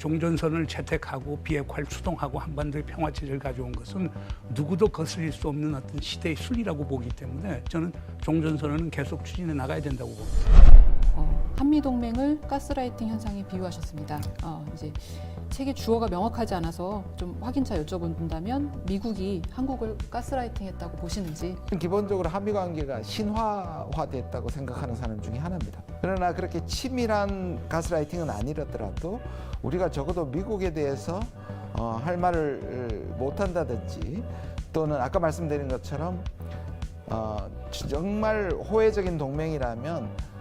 종전선언을 채택하고 비핵화를 수동하고 한반도의 평화체제를 가져온 것은 누구도 거스릴 수 없는 어떤 시대의 순리라고 보기 때문에 저는 종전선언은 계속 추진해 나가야 된다고 봅니다. 한미동맹을 가스라이팅 현상에 비유하셨습니다. 이제 책의 주어가 명확하지 않아서 좀 확인차 여쭤본다면 미국이 한국을 가스라이팅했다고 보시는지. 기본적으로 한미 관계가 신화화됐다고 생각하는 사람 중에 하나입니다. 그러나 그렇게 치밀한 가스라이팅은 아니더라도 우리가 적어도 미국에 대해서 할 말을 못한다든지 또는 아까 말씀드린 것처럼 정말 호혜적인 동맹이라면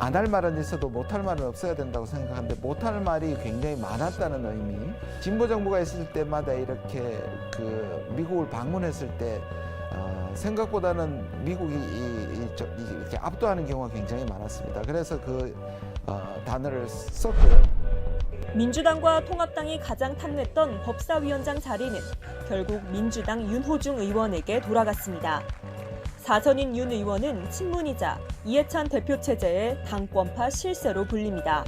안 할 말은 있어도 못할 말은 없어야 된다고 생각하는데 못할 말이 굉장히 많았다는 의미. 진보 정부가 있을 때마다 이렇게 미국을 방문했을 때 생각보다는 미국이 이렇게 압도하는 경우가 굉장히 많았습니다. 그래서 그 단어를 썼고요. 민주당과 통합당이 가장 탐냈던 법사위원장 자리는 결국 민주당 윤호중 의원에게 돌아갔습니다. 사선인 윤 의원은 친문이자 이해찬 대표 체제의 당권파 실세로 불립니다.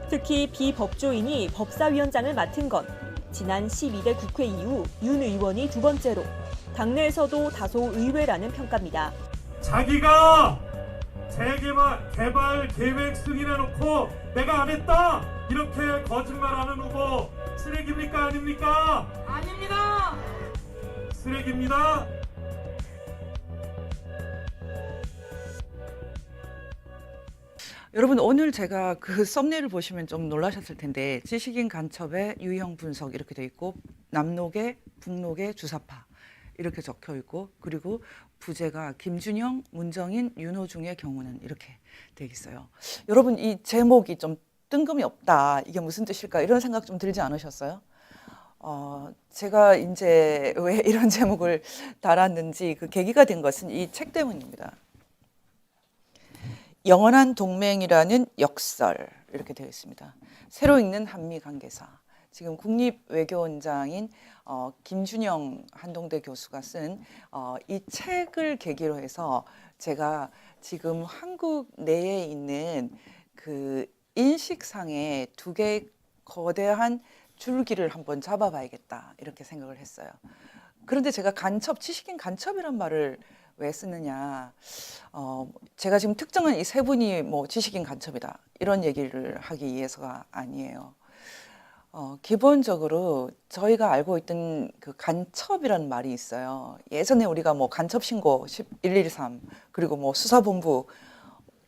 특히 비법조인이 법사위원장을 맡은 건 지난 12대 국회 이후 윤 의원이 두 번째로 당내에서도 다소 의외라는 평가입니다. 자기가 재개발 계획 승인해놓고 내가 안 했다 이렇게 거짓말하는 후보 쓰레기입니까 아닙니까? 아닙니다. 쓰레기입니다. 여러분 오늘 제가 그 썸네일을 보시면 좀 놀라셨을 텐데 지식인 간첩의 유형 분석 이렇게 돼 있고 남록의 북록의 주사파 이렇게 적혀 있고 그리고 부제가 김준형, 문정인, 윤호중의 경우는 이렇게 돼 있어요. 여러분 이 제목이 좀 뜬금이 없다. 이게 무슨 뜻일까? 이런 생각 좀 들지 않으셨어요? 제가 이제 왜 이런 제목을 달았는지 그 계기가 된 것은 이 책 때문입니다. 영원한 동맹이라는 역설 이렇게 되어 있습니다. 새로 읽는 한미 관계사. 지금 국립외교원장인 김준영 한동대 교수가 쓴 이 책을 계기로 해서 제가 지금 한국 내에 있는 그 인식상의 두 개의 거대한 줄기를 한번 잡아봐야겠다 이렇게 생각을 했어요. 그런데 제가 지식인 간첩이란 말을 왜 쓰느냐? 제가 지금 특정한 이 세 분이 뭐 지식인 간첩이다 이런 얘기를 하기 위해서가 아니에요. 기본적으로 저희가 알고 있던 그 간첩이라는 말이 있어요. 예전에 우리가 뭐 간첩 신고 113 그리고 뭐 수사본부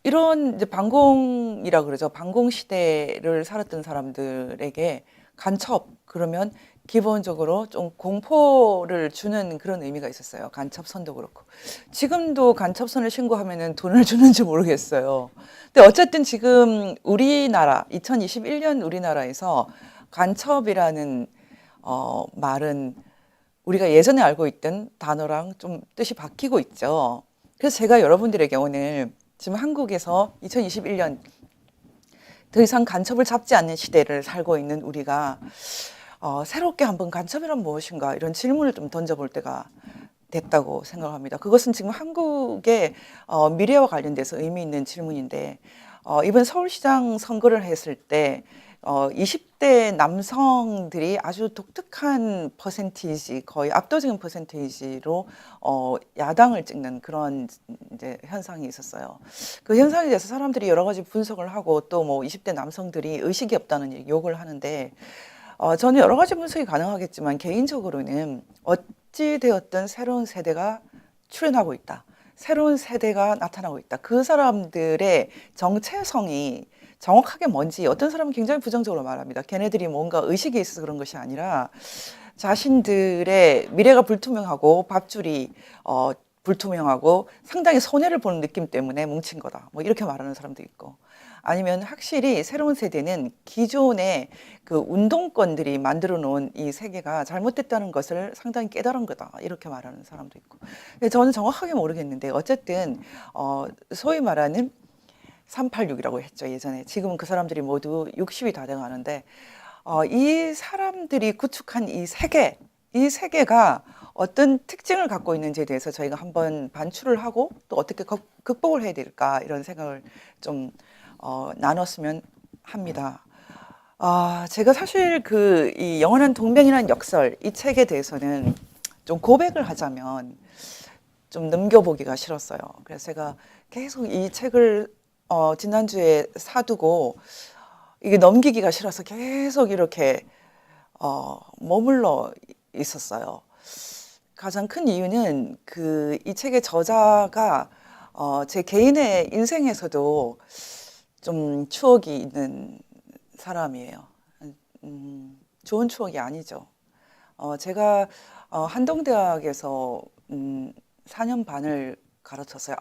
이런 이제 반공이라 그러죠. 반공 시대를 살았던 사람들에게 간첩 그러면 기본적으로 좀 공포를 주는 그런 의미가 있었어요. 간첩선도 그렇고. 지금도 간첩선을 신고하면은 돈을 주는지 모르겠어요. 근데 어쨌든 지금 우리나라 2021년 우리나라에서 간첩이라는 말은 우리가 예전에 알고 있던 단어랑 좀 뜻이 바뀌고 있죠. 그래서 제가 여러분들에게 오늘 지금 한국에서 2021년 더 이상 간첩을 잡지 않는 시대를 살고 있는 우리가 새롭게 한번 간첩이란 무엇인가 이런 질문을 좀 던져볼 때가 됐다고 생각합니다. 그것은 지금 한국의 미래와 관련돼서 의미 있는 질문인데 이번 서울시장 선거를 했을 때 20대 남성들이 아주 독특한 퍼센티지, 거의 압도적인 퍼센테이지로 야당을 찍는 그런 이제 현상이 있었어요. 그 현상에 대해서 사람들이 여러 가지 분석을 하고 또 뭐 20대 남성들이 의식이 없다는 욕을 하는데 저는 여러 가지 분석이 가능하겠지만 개인적으로는 어찌 되었든 새로운 세대가 출현하고 있다. 새로운 세대가 나타나고 있다. 그 사람들의 정체성이 정확하게 뭔지 어떤 사람은 굉장히 부정적으로 말합니다. 걔네들이 뭔가 의식이 있어서 그런 것이 아니라 자신들의 미래가 불투명하고 밥줄이 불투명하고 상당히 손해를 보는 느낌 때문에 뭉친 거다. 뭐 이렇게 말하는 사람도 있고 아니면 확실히 새로운 세대는 기존의 그 운동권들이 만들어 놓은 이 세계가 잘못됐다는 것을 상당히 깨달은 거다. 이렇게 말하는 사람도 있고. 근데 저는 정확하게 모르겠는데 어쨌든 소위 말하는 386이라고 했죠, 예전에. 지금은 그 사람들이 모두 60이 다 돼가는데 이 사람들이 구축한 이 세계가 어떤 특징을 갖고 있는지에 대해서 저희가 한번 반추를 하고 또 어떻게 극복을 해야 될까 이런 생각을 좀 나눴으면 합니다. 제가 사실 이 영원한 동맹이라는 역설 이 책에 대해서는 좀 고백을 하자면 좀 넘겨보기가 싫었어요. 그래서 제가 계속 이 책을 지난주에 사두고 이게 넘기기가 싫어서 계속 이렇게 머물러 있었어요. 가장 큰 이유는 이 책의 저자가 제 개인의 인생에서도 좀 추억이 있는 사람이에요. 좋은 추억이 아니죠. 제가 한동대학에서 4년 반을 가르쳤어요.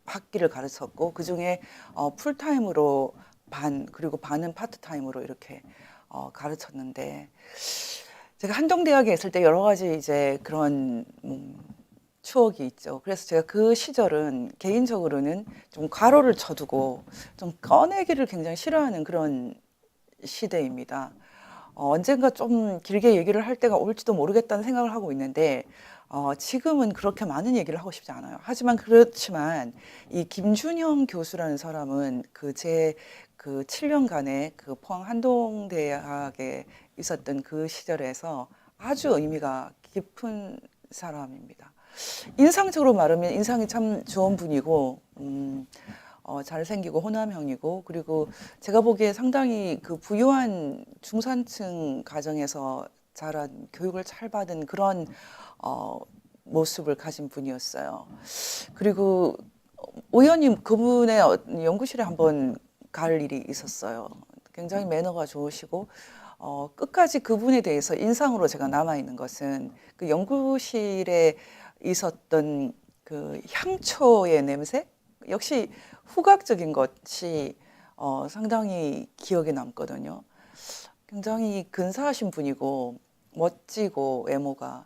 9학기를 가르쳤고 그중에 풀타임으로 반 그리고 반은 파트타임으로 이렇게 가르쳤는데 제가 한동대학에 있을 때 여러 가지 이제 그런 추억이 있죠. 그래서 제가 그 시절은 개인적으로는 좀 괄호를 쳐두고 좀 꺼내기를 굉장히 싫어하는 그런 시대입니다. 언젠가 좀 길게 얘기를 할 때가 올지도 모르겠다는 생각을 하고 있는데 지금은 그렇게 많은 얘기를 하고 싶지 않아요. 하지만 그렇지만 이 김준형 교수라는 사람은 제 7년간의 포항 한동대학에 있었던 그 시절에서 아주 의미가 깊은 사람입니다. 인상적으로 말하면 인상이 참 좋은 분이고 잘생기고 호남형이고 그리고 제가 보기에 상당히 부유한 중산층 가정에서 자란 교육을 잘 받은 그런 모습을 가진 분이었어요. 그리고 우연히 그분의 연구실에 한번 갈 일이 있었어요. 굉장히 매너가 좋으시고 끝까지 그분에 대해서 인상으로 제가 남아있는 것은 그 연구실에 있었던 향초의 냄새? 역시 후각적인 것이 상당히 기억에 남거든요. 굉장히 근사하신 분이고 멋지고 외모가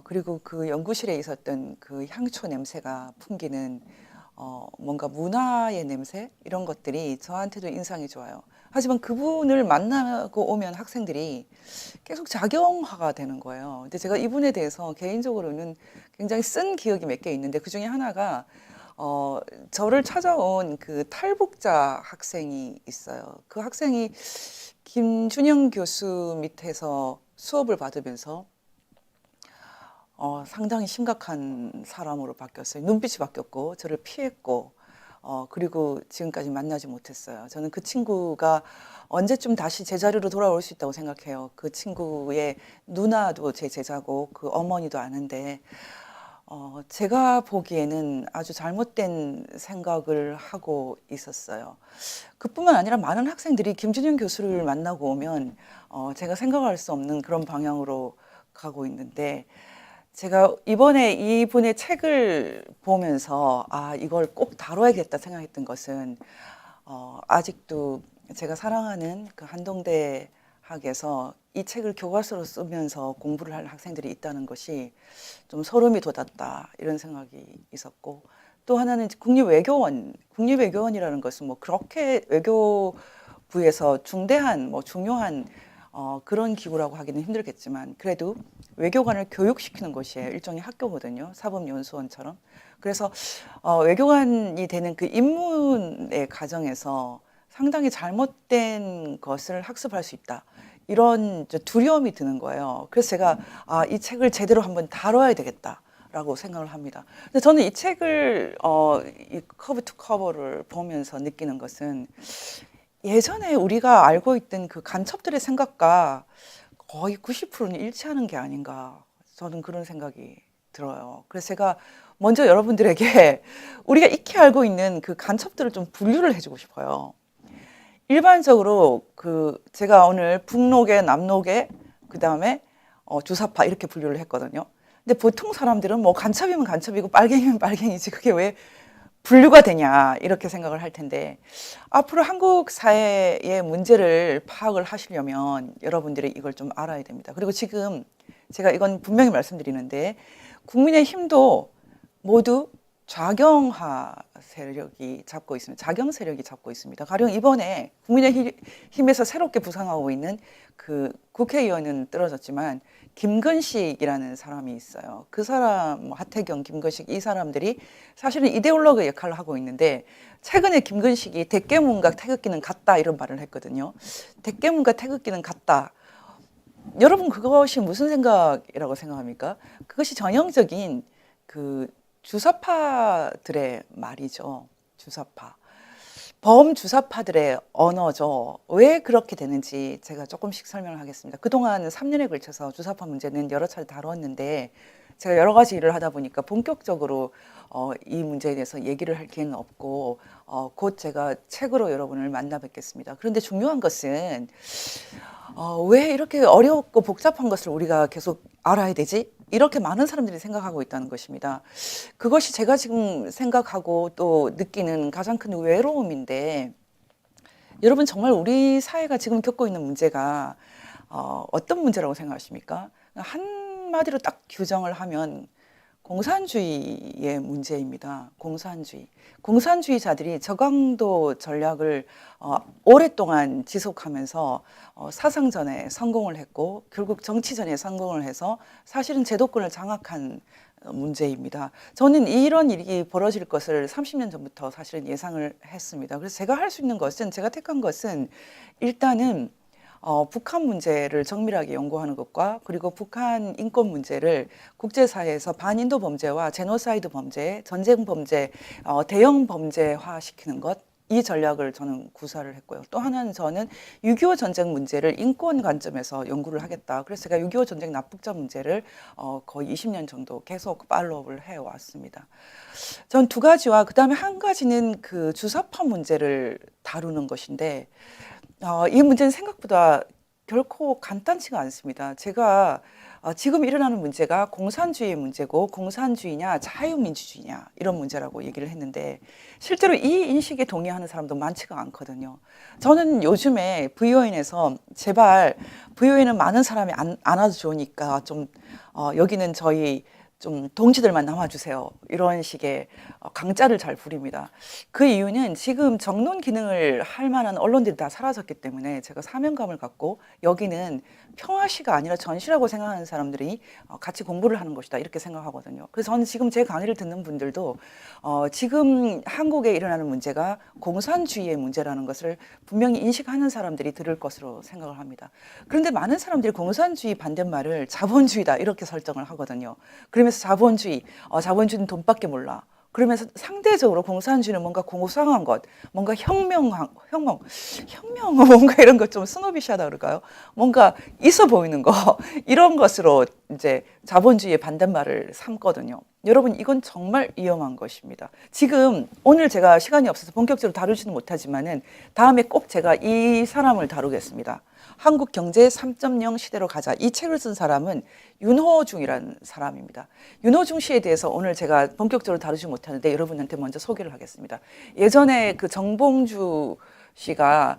그리고 그 연구실에 있었던 향초 냄새가 풍기는 뭔가 문화의 냄새 이런 것들이 저한테도 인상이 좋아요. 하지만 그분을 만나고 오면 학생들이 계속 작용화가 되는 거예요. 근데 제가 이분에 대해서 개인적으로는 굉장히 쓴 기억이 몇 개 있는데 그 중에 하나가 저를 찾아온 탈북자 학생이 있어요. 그 학생이 김준영 교수 밑에서 수업을 받으면서 상당히 심각한 사람으로 바뀌었어요. 눈빛이 바뀌었고 저를 피했고 그리고 지금까지 만나지 못했어요. 저는 그 친구가 언제쯤 다시 제자리로 돌아올 수 있다고 생각해요. 그 친구의 누나도 제 제자고 그 어머니도 아는데 제가 보기에는 아주 잘못된 생각을 하고 있었어요. 그뿐만 아니라 많은 학생들이 김준영 교수를 만나고 오면 제가 생각할 수 없는 그런 방향으로 가고 있는데 제가 이번에 이분의 책을 보면서 이걸 꼭 다뤄야겠다 생각했던 것은 아직도 제가 사랑하는 한동대학에서 이 책을 교과서로 쓰면서 공부를 할 학생들이 있다는 것이 좀 소름이 돋았다 이런 생각이 있었고 또 하나는 국립외교원이라는 것은 그렇게 외교부에서 중대한 중요한 그런 기구라고 하기는 힘들겠지만 그래도 외교관을 교육시키는 곳이에요. 일종의 학교거든요. 사법연수원처럼. 그래서 외교관이 되는 그 입문의 과정에서 상당히 잘못된 것을 학습할 수 있다. 이런 두려움이 드는 거예요. 그래서 제가 이 책을 제대로 한번 다뤄야 되겠다라고 생각을 합니다. 근데 저는 이 책을 이 커버 투 커버를 보면서 느끼는 것은 예전에 우리가 알고 있던 그 간첩들의 생각과 거의 90%는 일치하는 게 아닌가 저는 그런 생각이 들어요. 그래서 제가 먼저 여러분들에게 우리가 익히 알고 있는 그 간첩들을 좀 분류를 해주고 싶어요. 일반적으로 제가 오늘 북록에 남록에 그다음에 주사파 이렇게 분류를 했거든요. 근데 보통 사람들은 간첩이면 간첩이고 빨갱이면 빨갱이지 그게 왜 분류가 되냐 이렇게 생각을 할 텐데 앞으로 한국 사회의 문제를 파악을 하시려면 여러분들이 이걸 좀 알아야 됩니다. 그리고 지금 제가 이건 분명히 말씀드리는데 국민의힘도 모두 좌경화 세력이 잡고 있습니다. 자경 세력이 잡고 있습니다. 가령 이번에 국민의힘에서 새롭게 부상하고 있는 그 국회의원은 떨어졌지만 김건식이라는 사람이 있어요. 그 사람, 하태경, 김건식 이 사람들이 사실은 이데올로그 역할을 하고 있는데 최근에 김건식이 대깨문과 태극기는 같다 이런 말을 했거든요. 대깨문과 태극기는 같다. 여러분 그것이 무슨 생각이라고 생각합니까? 그것이 전형적인 그 주사파들의 말이죠. 주사파. 범주사파들의 언어죠. 왜 그렇게 되는지 제가 조금씩 설명을 하겠습니다. 그동안 3년에 걸쳐서 주사파 문제는 여러 차례 다뤘는데 제가 여러 가지 일을 하다 보니까 본격적으로 이 문제에 대해서 얘기를 할 기회는 없고 곧 제가 책으로 여러분을 만나 뵙겠습니다. 그런데 중요한 것은 왜 이렇게 어렵고 복잡한 것을 우리가 계속 알아야 되지? 이렇게 많은 사람들이 생각하고 있다는 것입니다. 그것이 제가 지금 생각하고 또 느끼는 가장 큰 외로움인데 여러분 정말 우리 사회가 지금 겪고 있는 문제가 어떤 문제라고 생각하십니까? 한마디로 딱 규정을 하면 공산주의의 문제입니다. 공산주의자들이 저강도 전략을 오랫동안 지속하면서 사상전에 성공을 했고 결국 정치전에 성공을 해서 사실은 제도권을 장악한 문제입니다. 저는 이런 일이 벌어질 것을 30년 전부터 사실은 예상을 했습니다. 그래서 제가 할 수 있는 것은 제가 택한 것은 일단은 북한 문제를 정밀하게 연구하는 것과 그리고 북한 인권 문제를 국제사회에서 반인도 범죄와 제노사이드 범죄, 전쟁 범죄, 대형 범죄화 시키는 것, 이 전략을 저는 구사를 했고요. 또 하나는 저는 6.25 전쟁 문제를 인권 관점에서 연구를 하겠다. 그래서 제가 6.25 전쟁 납북자 문제를 거의 20년 정도 계속 팔로우를 해왔습니다. 전 두 가지와 그 다음에 한 가지는 그 주사파 문제를 다루는 것인데 이 문제는 생각보다 결코 간단치가 않습니다. 제가 지금 일어나는 문제가 공산주의의 문제고 공산주의냐 자유민주주의냐 이런 문제라고 얘기를 했는데 실제로 이 인식에 동의하는 사람도 많지가 않거든요. 저는 요즘에 VON에서 제발 VON은 많은 사람이 안 와도 좋으니까 좀 여기는 저희 좀 동지들만 남아주세요. 이런 식의 강짜를 잘 부립니다. 그 이유는 지금 정론 기능을 할 만한 언론들이 다 사라졌기 때문에 제가 사명감을 갖고 여기는 평화시가 아니라 전시라고 생각하는 사람들이 같이 공부를 하는 것이다 이렇게 생각하거든요. 그래서 저는 지금 제 강의를 듣는 분들도 지금 한국에 일어나는 문제가 공산주의의 문제라는 것을 분명히 인식하는 사람들이 들을 것으로 생각을 합니다. 그런데 많은 사람들이 공산주의 반대말을 자본주의다 이렇게 설정을 하거든요. 그러면서 자본주의는 돈밖에 몰라. 그러면서 상대적으로 공산주의는 뭔가 고상한 것, 뭔가 혁명은 뭔가 이런 것 좀 스노비시하다 그럴까요? 뭔가 있어 보이는 거 이런 것으로 이제 자본주의의 반대말을 삼거든요. 여러분 이건 정말 위험한 것입니다. 지금 오늘 제가 시간이 없어서 본격적으로 다루지는 못하지만은 다음에 꼭 제가 이 사람을 다루겠습니다. 한국 경제 3.0 시대로 가자. 이 책을 쓴 사람은 윤호중이라는 사람입니다. 윤호중 씨에 대해서 오늘 제가 본격적으로 다루지 못하는데 여러분한테 먼저 소개를 하겠습니다. 예전에 그 정봉주 씨가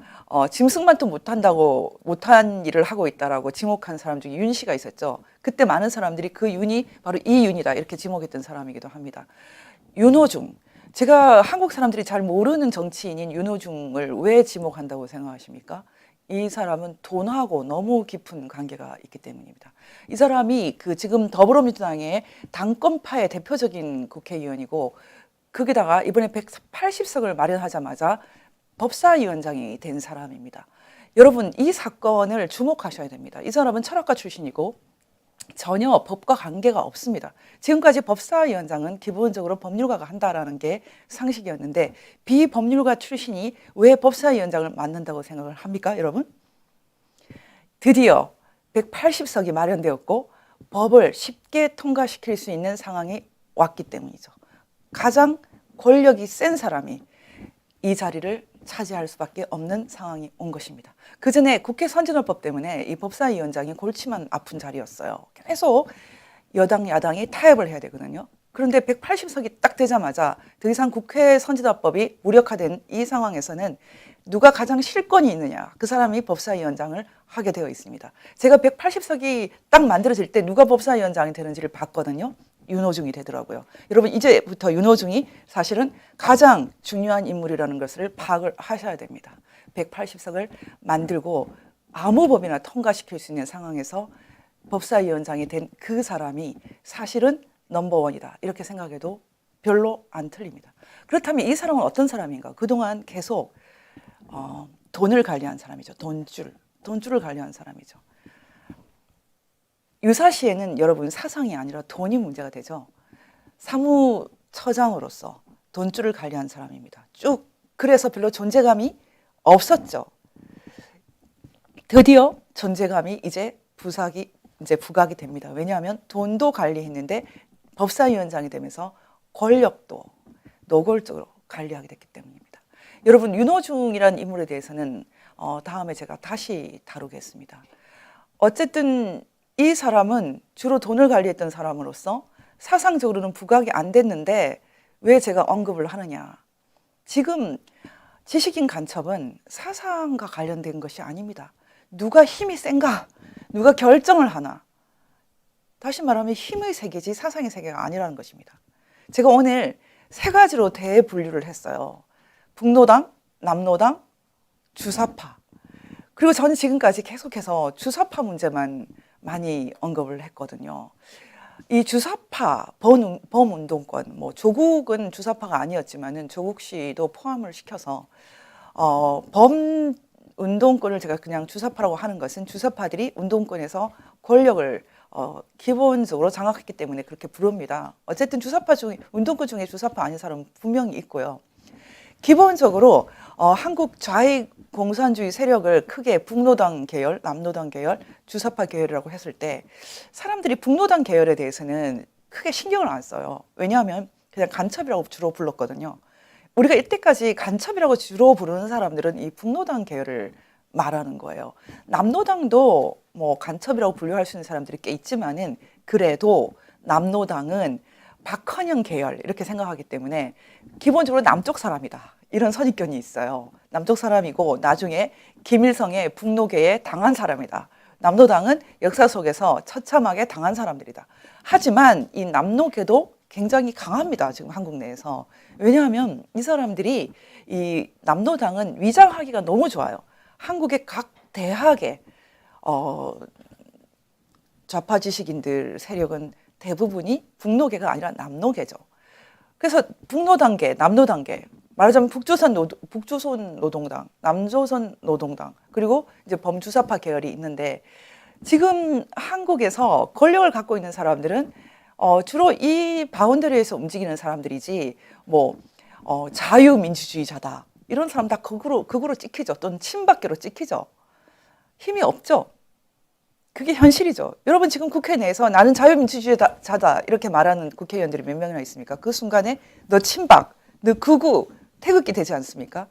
짐승만도 못한 일을 하고 있다라고 지목한 사람 중에 윤 씨가 있었죠. 그때 많은 사람들이 그 윤이 바로 이 윤이다 이렇게 지목했던 사람이기도 합니다. 윤호중. 제가 한국 사람들이 잘 모르는 정치인인 윤호중을 왜 지목한다고 생각하십니까? 이 사람은 돈하고 너무 깊은 관계가 있기 때문입니다. 이 사람이 그 지금 더불어민주당의 당권파의 대표적인 국회의원이고 거기다가 이번에 180석을 마련하자마자 법사위원장이 된 사람입니다. 여러분 이 사건을 주목하셔야 됩니다. 이 사람은 철학가 출신이고 전혀 법과 관계가 없습니다. 지금까지 법사위원장은 기본적으로 법률가가 한다라는 게 상식이었는데 비법률가 출신이 왜 법사위원장을 맡는다고 생각을 합니까, 여러분? 드디어 180석이 마련되었고 법을 쉽게 통과시킬 수 있는 상황이 왔기 때문이죠. 가장 권력이 센 사람이 이 자리를 차지할 수밖에 없는 상황이 온 것입니다. 그 전에 국회 선진화법 때문에 이 법사위원장이 골치만 아픈 자리였어요. 계속 여당, 야당이 타협을 해야 되거든요. 그런데 180석이 딱 되자마자 더 이상 국회 선진화법이 무력화된 이 상황에서는 누가 가장 실권이 있느냐, 그 사람이 법사위원장을 하게 되어 있습니다. 제가 180석이 딱 만들어질 때 누가 법사위원장이 되는지를 봤거든요. 윤호중이 되더라고요. 여러분 이제부터 윤호중이 사실은 가장 중요한 인물이라는 것을 파악을 하셔야 됩니다. 180석을 만들고 아무 법이나 통과시킬 수 있는 상황에서 법사위원장이 된 그 사람이 사실은 넘버원이다. 이렇게 생각해도 별로 안 틀립니다. 그렇다면 이 사람은 어떤 사람인가? 그동안 계속 돈을 관리한 사람이죠. 돈줄을 관리한 사람이죠. 유사시에는 여러분 사상이 아니라 돈이 문제가 되죠. 사무처장으로서 돈줄을 관리한 사람입니다. 쭉 그래서 별로 존재감이 없었죠. 드디어 존재감이 이제 부각이 됩니다. 왜냐하면 돈도 관리했는데 법사위원장이 되면서 권력도 노골적으로 관리하게 됐기 때문입니다. 여러분 윤호중이라는 인물에 대해서는 다음에 제가 다시 다루겠습니다. 어쨌든 이 사람은 주로 돈을 관리했던 사람으로서 사상적으로는 부각이 안 됐는데 왜 제가 언급을 하느냐. 지금 지식인 간첩은 사상과 관련된 것이 아닙니다. 누가 힘이 센가? 누가 결정을 하나? 다시 말하면 힘의 세계지 사상의 세계가 아니라는 것입니다. 제가 오늘 세 가지로 대분류를 했어요. 북노당, 남노당, 주사파. 그리고 저는 지금까지 계속해서 주사파 문제만 많이 언급을 했거든요. 이 주사파, 범운동권, 뭐 조국은 주사파가 아니었지만은 조국 씨도 포함을 시켜서 범운동권을 제가 그냥 주사파라고 하는 것은 주사파들이 운동권에서 권력을 기본적으로 장악했기 때문에 그렇게 부릅니다. 어쨌든 운동권 중에 주사파 아닌 사람은 분명히 있고요. 기본적으로 한국 좌익 공산주의 세력을 크게 북노당 계열, 남노당 계열, 주사파 계열이라고 했을 때 사람들이 북노당 계열에 대해서는 크게 신경을 안 써요. 왜냐하면 그냥 간첩이라고 주로 불렀거든요. 우리가 이때까지 간첩이라고 주로 부르는 사람들은 이 북노당 계열을 말하는 거예요. 남노당도 뭐 간첩이라고 분류할 수 있는 사람들이 꽤 있지만은 그래도 남노당은 박헌영 계열 이렇게 생각하기 때문에 기본적으로 남쪽 사람이다. 이런 선입견이 있어요. 남쪽 사람이고 나중에 김일성의 북노계에 당한 사람이다. 남노당은 역사 속에서 처참하게 당한 사람들이다. 하지만 이 남노계도 굉장히 강합니다. 지금 한국 내에서. 왜냐하면 이 사람들이 이 남노당은 위장하기가 너무 좋아요. 한국의 각 대학의 좌파 지식인들 세력은 대부분이 북노계가 아니라 남노계죠. 그래서 북노당계, 남노당계, 말하자면 북조선 노동당, 남조선 노동당, 그리고 이제 범주사파 계열이 있는데 지금 한국에서 권력을 갖고 있는 사람들은 주로 이 바운더리에서 움직이는 사람들이지 뭐 자유민주주의자다 이런 사람 다 극으로 찍히죠. 또는 친박계로 찍히죠. 힘이 없죠. 그게 현실이죠. 여러분 지금 국회 내에서 나는 자유민주주의자다 이렇게 말하는 국회의원들이 몇 명이나 있습니까? 그 순간에 너 친박, 너 극우, 태극기 되지 않습니까?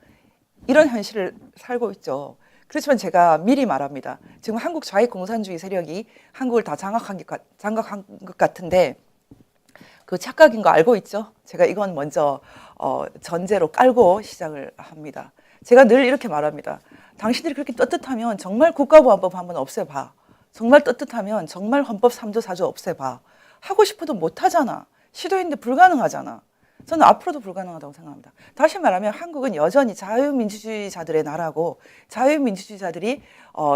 이런 현실을 살고 있죠. 그렇지만 제가 미리 말합니다. 지금 한국 좌익 공산주의 세력이 한국을 다 장악한 것 같은데 그 착각인 거 알고 있죠? 제가 이건 먼저 전제로 깔고 시작을 합니다. 제가 늘 이렇게 말합니다. 당신들이 그렇게 떳떳하면 정말 국가보안법 한번 없애봐. 정말 떳떳하면 정말 헌법 3조 4조 없애봐. 하고 싶어도 못하잖아. 시도했는데 불가능하잖아. 저는 앞으로도 불가능하다고 생각합니다. 다시 말하면 한국은 여전히 자유민주주의자들의 나라고 자유민주주의자들이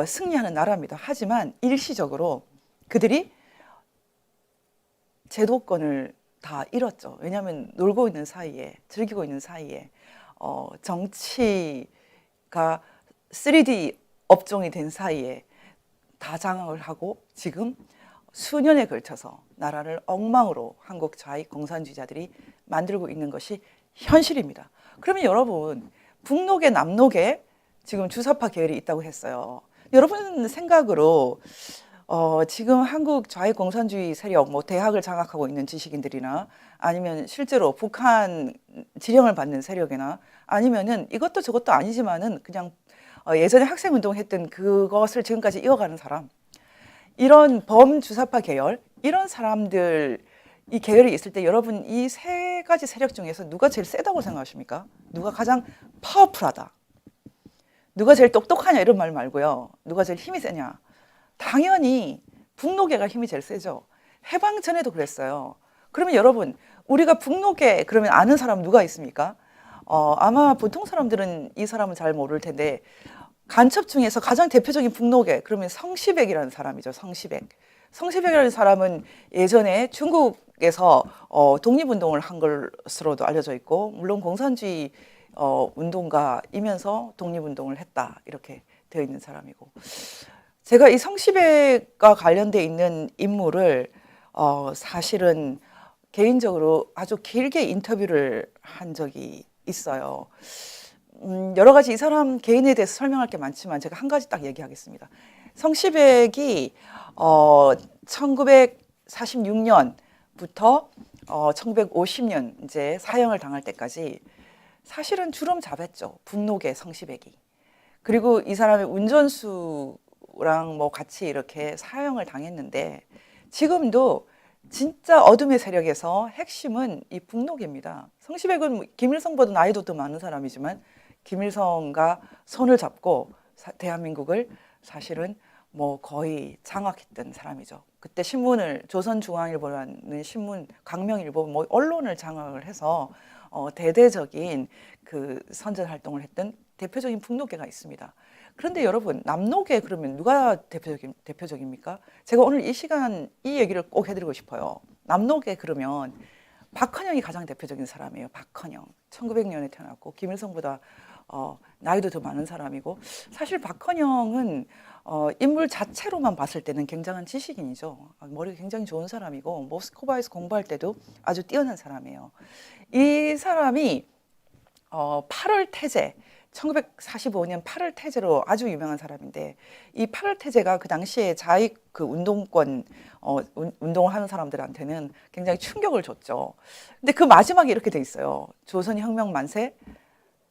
승리하는 나라입니다. 하지만 일시적으로 그들이 제도권을 다 잃었죠. 왜냐하면 놀고 있는 사이에, 즐기고 있는 사이에 정치가 3D 업종이 된 사이에 다 장악을 하고 지금 수년에 걸쳐서 나라를 엉망으로 한국 좌익 공산주의자들이 만들고 있는 것이 현실입니다. 그러면 여러분 북노계 남노계 지금 주사파 계열이 있다고 했어요. 여러분 생각으로 지금 한국 좌익 공산주의 세력 뭐 대학을 장악하고 있는 지식인들이나 아니면 실제로 북한 지령을 받는 세력이나 아니면은 이것도 저것도 아니지만은 그냥 예전에 학생운동 했던 그것을 지금까지 이어가는 사람 이런 범주사파 계열 이런 사람들 이 계열이 있을 때 여러분 이 세 가지 세력 중에서 누가 제일 세다고 생각하십니까? 누가 가장 파워풀하다? 누가 제일 똑똑하냐 이런 말 말고요. 누가 제일 힘이 세냐? 당연히 북노계가 힘이 제일 세죠. 해방 전에도 그랬어요. 그러면 여러분, 우리가 북록에 그러면 아는 사람 누가 있습니까? 아마 보통 사람들은 이 사람은 잘 모를 텐데, 간첩 중에서 가장 대표적인 북록에 그러면 성시백이라는 사람이죠. 성시백. 성시백이라는 사람은 예전에 중국에서 독립운동을 한 것으로도 알려져 있고, 물론 공산주의 운동가이면서 독립운동을 했다 이렇게 되어 있는 사람이고, 제가 이 성시백과 관련돼 있는 인물을 사실은 개인적으로 아주 길게 인터뷰를 한 적이 있어요. 여러 가지 이 사람 개인에 대해서 설명할 게 많지만 제가 한 가지 딱 얘기하겠습니다. 성시백이 1946년부터 1950년 이제 사형을 당할 때까지 사실은 주름잡았죠. 북록의 성시백이. 그리고 이 사람의 운전수랑 뭐 같이 이렇게 사형을 당했는데, 지금도 진짜 어둠의 세력에서 핵심은 이 북록입니다. 성시백은 김일성보다 나이도 더 많은 사람이지만 김일성과 손을 잡고 대한민국을 사실은 뭐 거의 장악했던 사람이죠. 그때 신문을, 조선중앙일보라는 신문, 강명일보, 뭐 언론을 장악을 해서 대대적인 그 선전 활동을 했던 대표적인 북록계가 있습니다. 그런데 여러분, 남록에 그러면 누가 대표적입니까? 제가 오늘 이 시간 이 얘기를 꼭 해드리고 싶어요. 남록에 그러면 박헌영이 가장 대표적인 사람이에요. 박헌영. 1900년에 태어났고 김일성보다 나이도 더 많은 사람이고, 사실 박헌영은 인물 자체로만 봤을 때는 굉장한 지식인이죠. 머리가 굉장히 좋은 사람이고 모스크바에서 공부할 때도 아주 뛰어난 사람이에요. 이 사람이 8월 태제, 1945년 8월 태제로 아주 유명한 사람인데, 이 8월 태제가 그 당시에 자익 그 운동권 운동을 하는 사람들한테는 굉장히 충격을 줬죠. 근데 그 마지막에 이렇게 돼 있어요. 조선혁명 만세,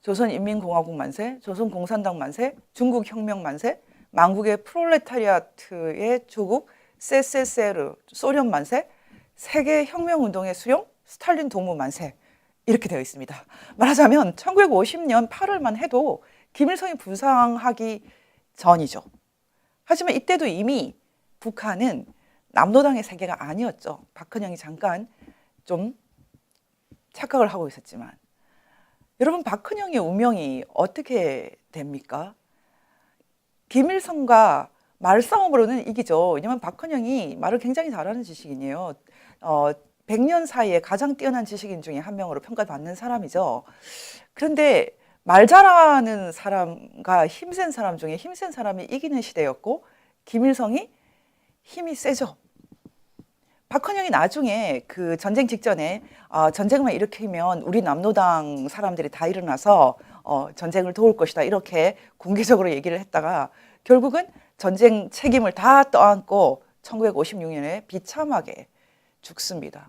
조선인민공화국 만세, 조선공산당 만세, 중국혁명 만세, 만국의 프롤레타리아트의 조국, 세세세르, 소련 만세, 세계혁명운동의 수용, 스탈린 동무 만세, 이렇게 되어 있습니다. 말하자면 1950년 8월만 해도 김일성이 부상하기 전이죠. 하지만 이때도 이미 북한은 남로당의 세계가 아니었죠. 박헌영이 잠깐 좀 착각을 하고 있었지만, 여러분, 박헌영의 운명이 어떻게 됩니까? 김일성과 말싸움으로는 이기죠. 왜냐하면 박헌영이 말을 굉장히 잘하는 지식인이에요. 100년 사이에 가장 뛰어난 지식인 중에 한 명으로 평가받는 사람이죠. 그런데 말 잘하는 사람과 힘센 사람 중에 힘센 사람이 이기는 시대였고, 김일성이 힘이 세죠. 박헌영이 나중에 그 전쟁 직전에 전쟁만 일으키면 우리 남로당 사람들이 다 일어나서 전쟁을 도울 것이다, 이렇게 공개적으로 얘기를 했다가 결국은 전쟁 책임을 다 떠안고 1956년에 비참하게 죽습니다.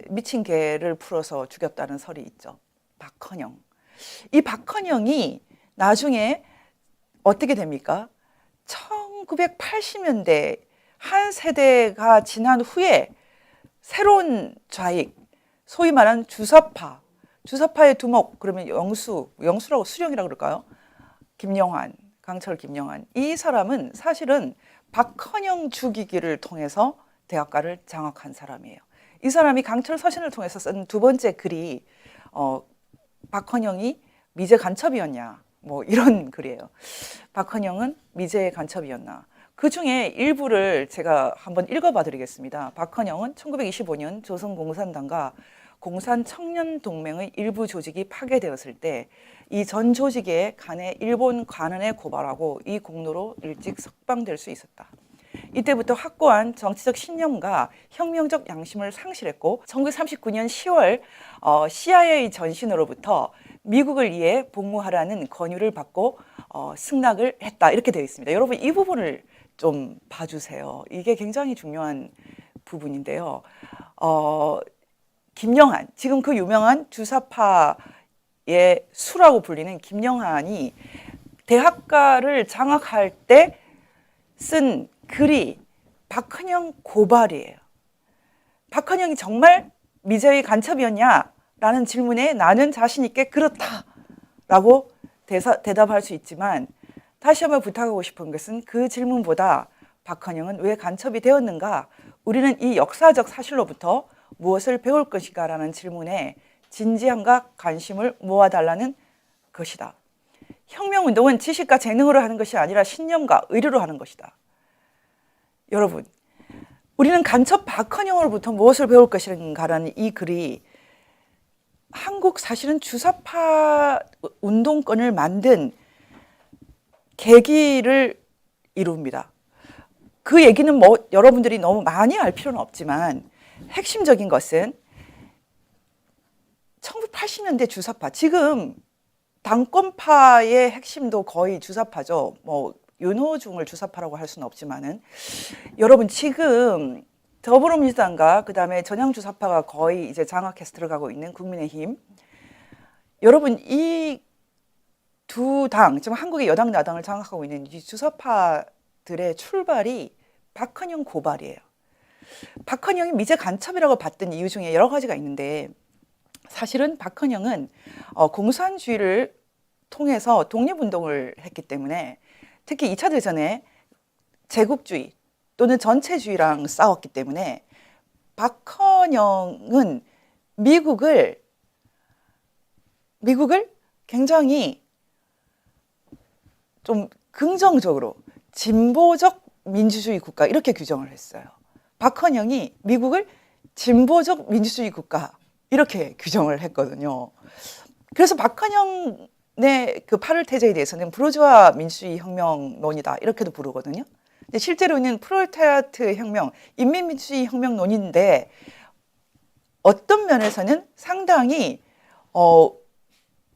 미친 개를 풀어서 죽였다는 설이 있죠. 박헌영. 이 박헌영이 나중에 어떻게 됩니까? 1980년대 한 세대가 지난 후에 새로운 좌익, 소위 말하는 주사파의 두목, 그러면 영수라고 수령이라고 그럴까요? 김영환, 강철 김영환. 이 사람은 사실은 박헌영 죽이기를 통해서 대학가를 장악한 사람이에요. 이 사람이 강철 서신을 통해서 쓴 두 번째 글이 박헌영이 미제 간첩이었냐, 뭐 이런 글이에요. 박헌영은 미제의 간첩이었나. 그 중에 일부를 제가 한번 읽어봐 드리겠습니다. 박헌영은 1925년 조선공산당과 공산청년동맹의 일부 조직이 파괴되었을 때 이 전 조직에 간해 일본 관원에 고발하고 이 공로로 일찍 석방될 수 있었다. 이때부터 확고한 정치적 신념과 혁명적 양심을 상실했고 1939년 10월 CIA 전신으로부터 미국을 위해 복무하라는 권유를 받고 승낙을 했다, 이렇게 되어 있습니다. 여러분, 이 부분을 좀 봐주세요. 이게 굉장히 중요한 부분인데요. 김영한, 지금 그 유명한 주사파의 수라고 불리는 김영한이 대학가를 장악할 때 쓴 글이 박헌영 고발이에요. 박헌영이 정말 미제의 간첩이었냐라는 질문에 나는 자신 있게 그렇다라고 대답할 수 있지만, 다시 한번 부탁하고 싶은 것은 그 질문보다 박헌영은 왜 간첩이 되었는가, 우리는 이 역사적 사실로부터 무엇을 배울 것인가라는 질문에 진지함과 관심을 모아달라는 것이다. 혁명운동은 지식과 재능으로 하는 것이 아니라 신념과 의리로 하는 것이다. 여러분, 우리는 간첩 박헌영으로부터 무엇을 배울 것인가라는 이 글이 한국 사실은 주사파 운동권을 만든 계기를 이룹니다. 그 얘기는 뭐 여러분들이 너무 많이 알 필요는 없지만 핵심적인 것은 1980년대 주사파, 지금 당권파의 핵심도 거의 주사파죠. 뭐 윤호중을 주사파라고 할 수는 없지만은 여러분 지금 더불어민주당과 그다음에 전향 주사파가 거의 이제 장악해서 들어가고 있는 국민의힘, 여러분 이 두 당, 지금 한국의 여당 야당을 장악하고 있는 이 주사파들의 출발이 박헌영 고발이에요. 박헌영이 미제 간첩이라고 봤던 이유 중에 여러 가지가 있는데, 사실은 박헌영은 공산주의를 통해서 독립운동을 했기 때문에, 특히 2차 대전에 제국주의 또는 전체주의랑 싸웠기 때문에 박헌영은 미국을 굉장히 좀 긍정적으로 진보적 민주주의 국가 이렇게 규정을 했어요. 박헌영이 미국을 진보적 민주주의 국가 이렇게 규정을 했거든요. 그래서 박헌영의 그 8월 태제에 대해서는 부르주아 민주주의 혁명론이다 이렇게도 부르거든요. 근데 실제로는 프롤레타리아트 혁명, 인민민주주의 혁명론인데 어떤 면에서는 상당히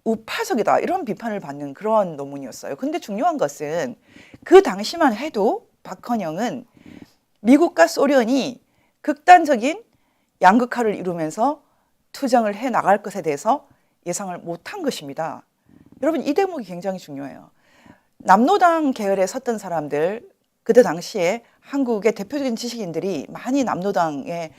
우파적이다 이런 비판을 받는 그런 논문이었어요. 근데 중요한 것은 그 당시만 해도 박헌영은 미국과 소련이 극단적인 양극화를 이루면서 투쟁을 해 나갈 것에 대해서 예상을 못한 것입니다. 여러분 이 대목이 굉장히 중요해요. 남노당 계열에 섰던 사람들, 그때 당시에 한국의 대표적인 지식인들이 많이 남노당에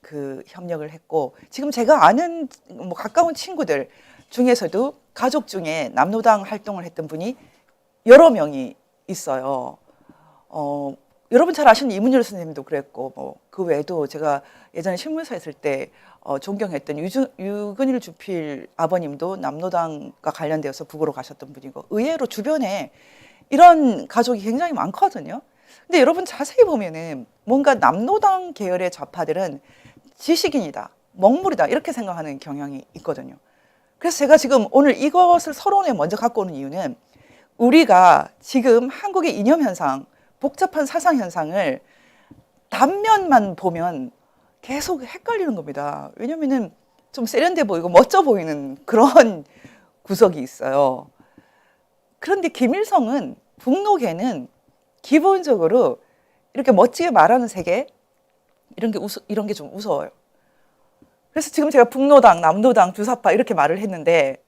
그 협력을 했고, 지금 제가 아는 뭐 가까운 친구들 중에서도 가족 중에 남노당 활동을 했던 분이 여러 명이 있어요. 여러분 잘 아시는 이문열 선생님도 그랬고, 뭐 그 외에도 제가 예전에 신문사 했을 때 존경했던 유근일 주필 아버님도 남노당과 관련되어서 북으로 가셨던 분이고, 의외로 주변에 이런 가족이 굉장히 많거든요. 근데 여러분 자세히 보면은 뭔가 남노당 계열의 좌파들은 지식인이다, 먹물이다 이렇게 생각하는 경향이 있거든요. 그래서 제가 지금 오늘 이것을 서론에 먼저 갖고 오는 이유는 우리가 지금 한국의 이념 현상, 복잡한 사상 현상을 단면만 보면 계속 헷갈리는 겁니다. 왜냐면은 좀 세련돼 보이고 멋져 보이는 그런 구석이 있어요. 그런데 김일성은, 북노계는 기본적으로 이렇게 멋지게 말하는 세계, 이런 게 좀 무서워요. 그래서 지금 제가 북노당, 남노당, 주사파 이렇게 말을 했는데,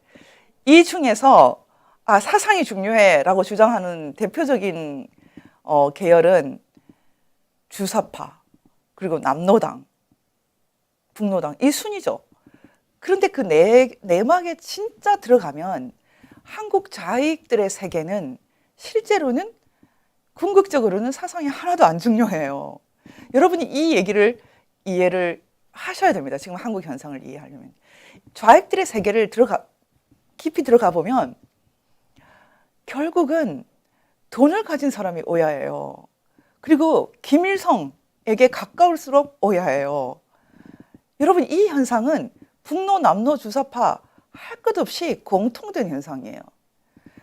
이 중에서 사상이 중요해라고 주장하는 대표적인 계열은 주사파, 그리고 남노당, 북노당, 이 순이죠. 그런데 그 내막에 진짜 들어가면 한국 좌익들의 세계는 실제로는 궁극적으로는 사상이 하나도 안 중요해요. 여러분이 이 얘기를 이해를 하셔야 됩니다. 지금 한국 현상을 이해하려면. 좌익들의 세계를 깊이 들어가 보면 결국은 돈을 가진 사람이 오야예요. 그리고 김일성에게 가까울수록 오야예요. 여러분 이 현상은 북노, 남노, 주사파 할 것 없이 공통된 현상이에요.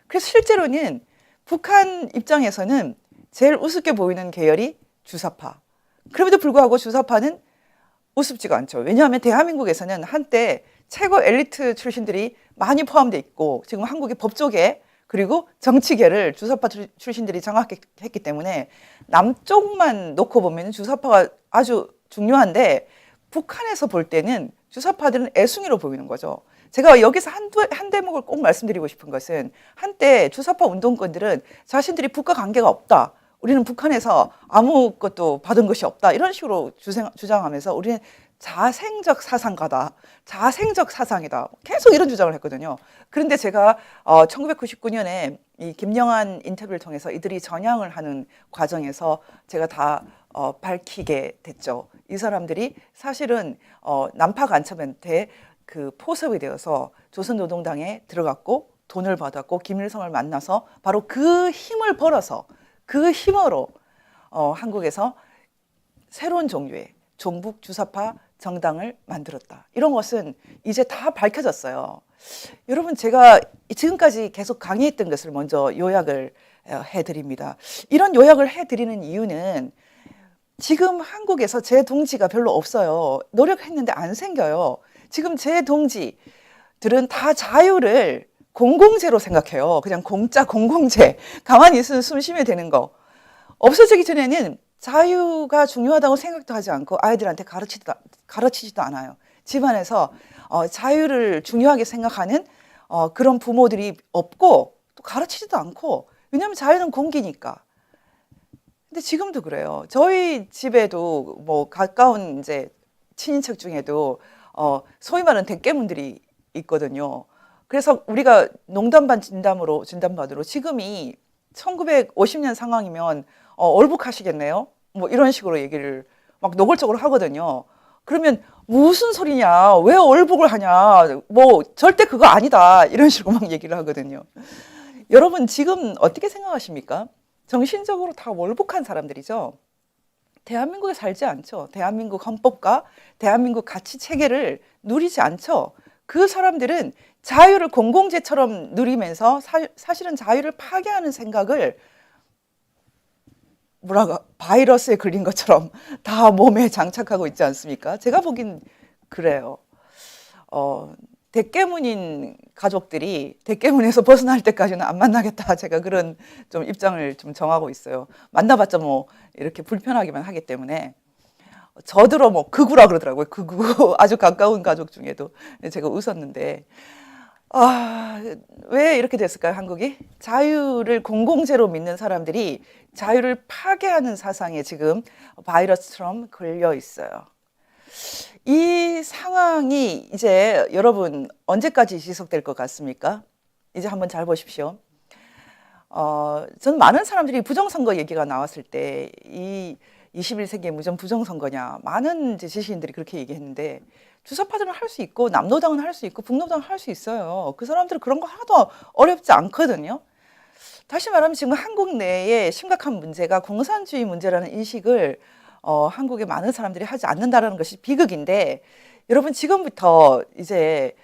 그래서 실제로는 북한 입장에서는 제일 우습게 보이는 계열이 주사파. 그럼에도 불구하고 주사파는 우습지가 않죠. 왜냐하면 대한민국에서는 한때 최고 엘리트 출신들이 많이 포함되어 있고, 지금 한국의 법조계 그리고 정치계를 주사파 출신들이 장악했기 때문에 남쪽만 놓고 보면 주사파가 아주 중요한데, 북한에서 볼 때는 주사파들은 애숭이로 보이는 거죠. 제가 여기서 한 대목을 꼭 말씀드리고 싶은 것은, 한때 주사파 운동권들은 자신들이 북과 관계가 없다, 우리는 북한에서 아무것도 받은 것이 없다, 이런 식으로 주장하면서 우리는 자생적 사상가다, 자생적 사상이다, 계속 이런 주장을 했거든요. 그런데 제가 1999년에 이 김영한 인터뷰를 통해서 이들이 전향을 하는 과정에서 제가 다 밝히게 됐죠. 이 사람들이 사실은 남파 간첩한테 그 포섭이 되어서 조선노동당에 들어갔고 돈을 받았고 김일성을 만나서 바로 그 힘을 벌어서 그 힘으로 한국에서 새로운 종류의 종북 주사파 정당을 만들었다. 이런 것은 이제 다 밝혀졌어요. 여러분, 제가 지금까지 계속 강의했던 것을 먼저 요약을 해드립니다. 이런 요약을 해드리는 이유는 지금 한국에서 제 동지가 별로 없어요. 노력했는데 안 생겨요. 지금 제 동지들은 다 자유를 공공재로 생각해요. 그냥 공짜 공공재. 가만히 있으면 숨 쉬면 되는 거. 없어지기 전에는 자유가 중요하다고 생각도 하지 않고 아이들한테 가르치지도 않아요. 집안에서 자유를 중요하게 생각하는 그런 부모들이 없고 또 가르치지도 않고, 왜냐하면 자유는 공기니까. 근데 지금도 그래요. 저희 집에도 뭐 가까운 이제 친인척 중에도 소위 말하는 대깨문들이 있거든요. 그래서 우리가 농담 반 진담으로 지금이 1950년 상황이면 얼북하시겠네요. 뭐 이런 식으로 얘기를 막 노골적으로 하거든요. 그러면 무슨 소리냐? 왜 얼북을 하냐? 뭐 절대 그거 아니다. 이런 식으로 막 얘기를 하거든요. 여러분, 지금 어떻게 생각하십니까? 정신적으로 다 월북한 사람들이죠. 대한민국에 살지 않죠. 대한민국 헌법과 대한민국 가치 체계를 누리지 않죠. 그 사람들은 자유를 공공재처럼 누리면서 사실은 자유를 파괴하는 생각을 바이러스에 걸린 것처럼 다 몸에 장착하고 있지 않습니까? 제가 보긴 그래요. 대깨문인 가족들이 대깨문에서 벗어날 때까지는 안 만나겠다. 제가 그런 좀 입장을 좀 정하고 있어요. 만나봤자 뭐 이렇게 불편하기만 하기 때문에. 저들어 뭐 극우라 그러더라고요. 극우. 아주 가까운 가족 중에도. 제가 웃었는데. 왜 이렇게 됐을까요, 한국이? 자유를 공공재로 믿는 사람들이 자유를 파괴하는 사상에 지금 바이러스처럼 걸려 있어요. 이 상황이 이제 여러분 언제까지 지속될 것 같습니까? 이제 한번 잘 보십시오. 저는 많은 사람들이 부정선거 얘기가 나왔을 때 이 21세기의 무전 부정선거냐, 많은 이제 지식인들이 그렇게 얘기했는데, 주사파들은 할 수 있고 남노당은 할 수 있고 북노당은 할 수 있어요. 그 사람들은 그런 거 하나도 어렵지 않거든요. 다시 말하면 지금 한국 내에 심각한 문제가 공산주의 문제라는 인식을 한국의 많은 사람들이 하지 않는다라는 것이 비극인데, 여러분 지금부터 이제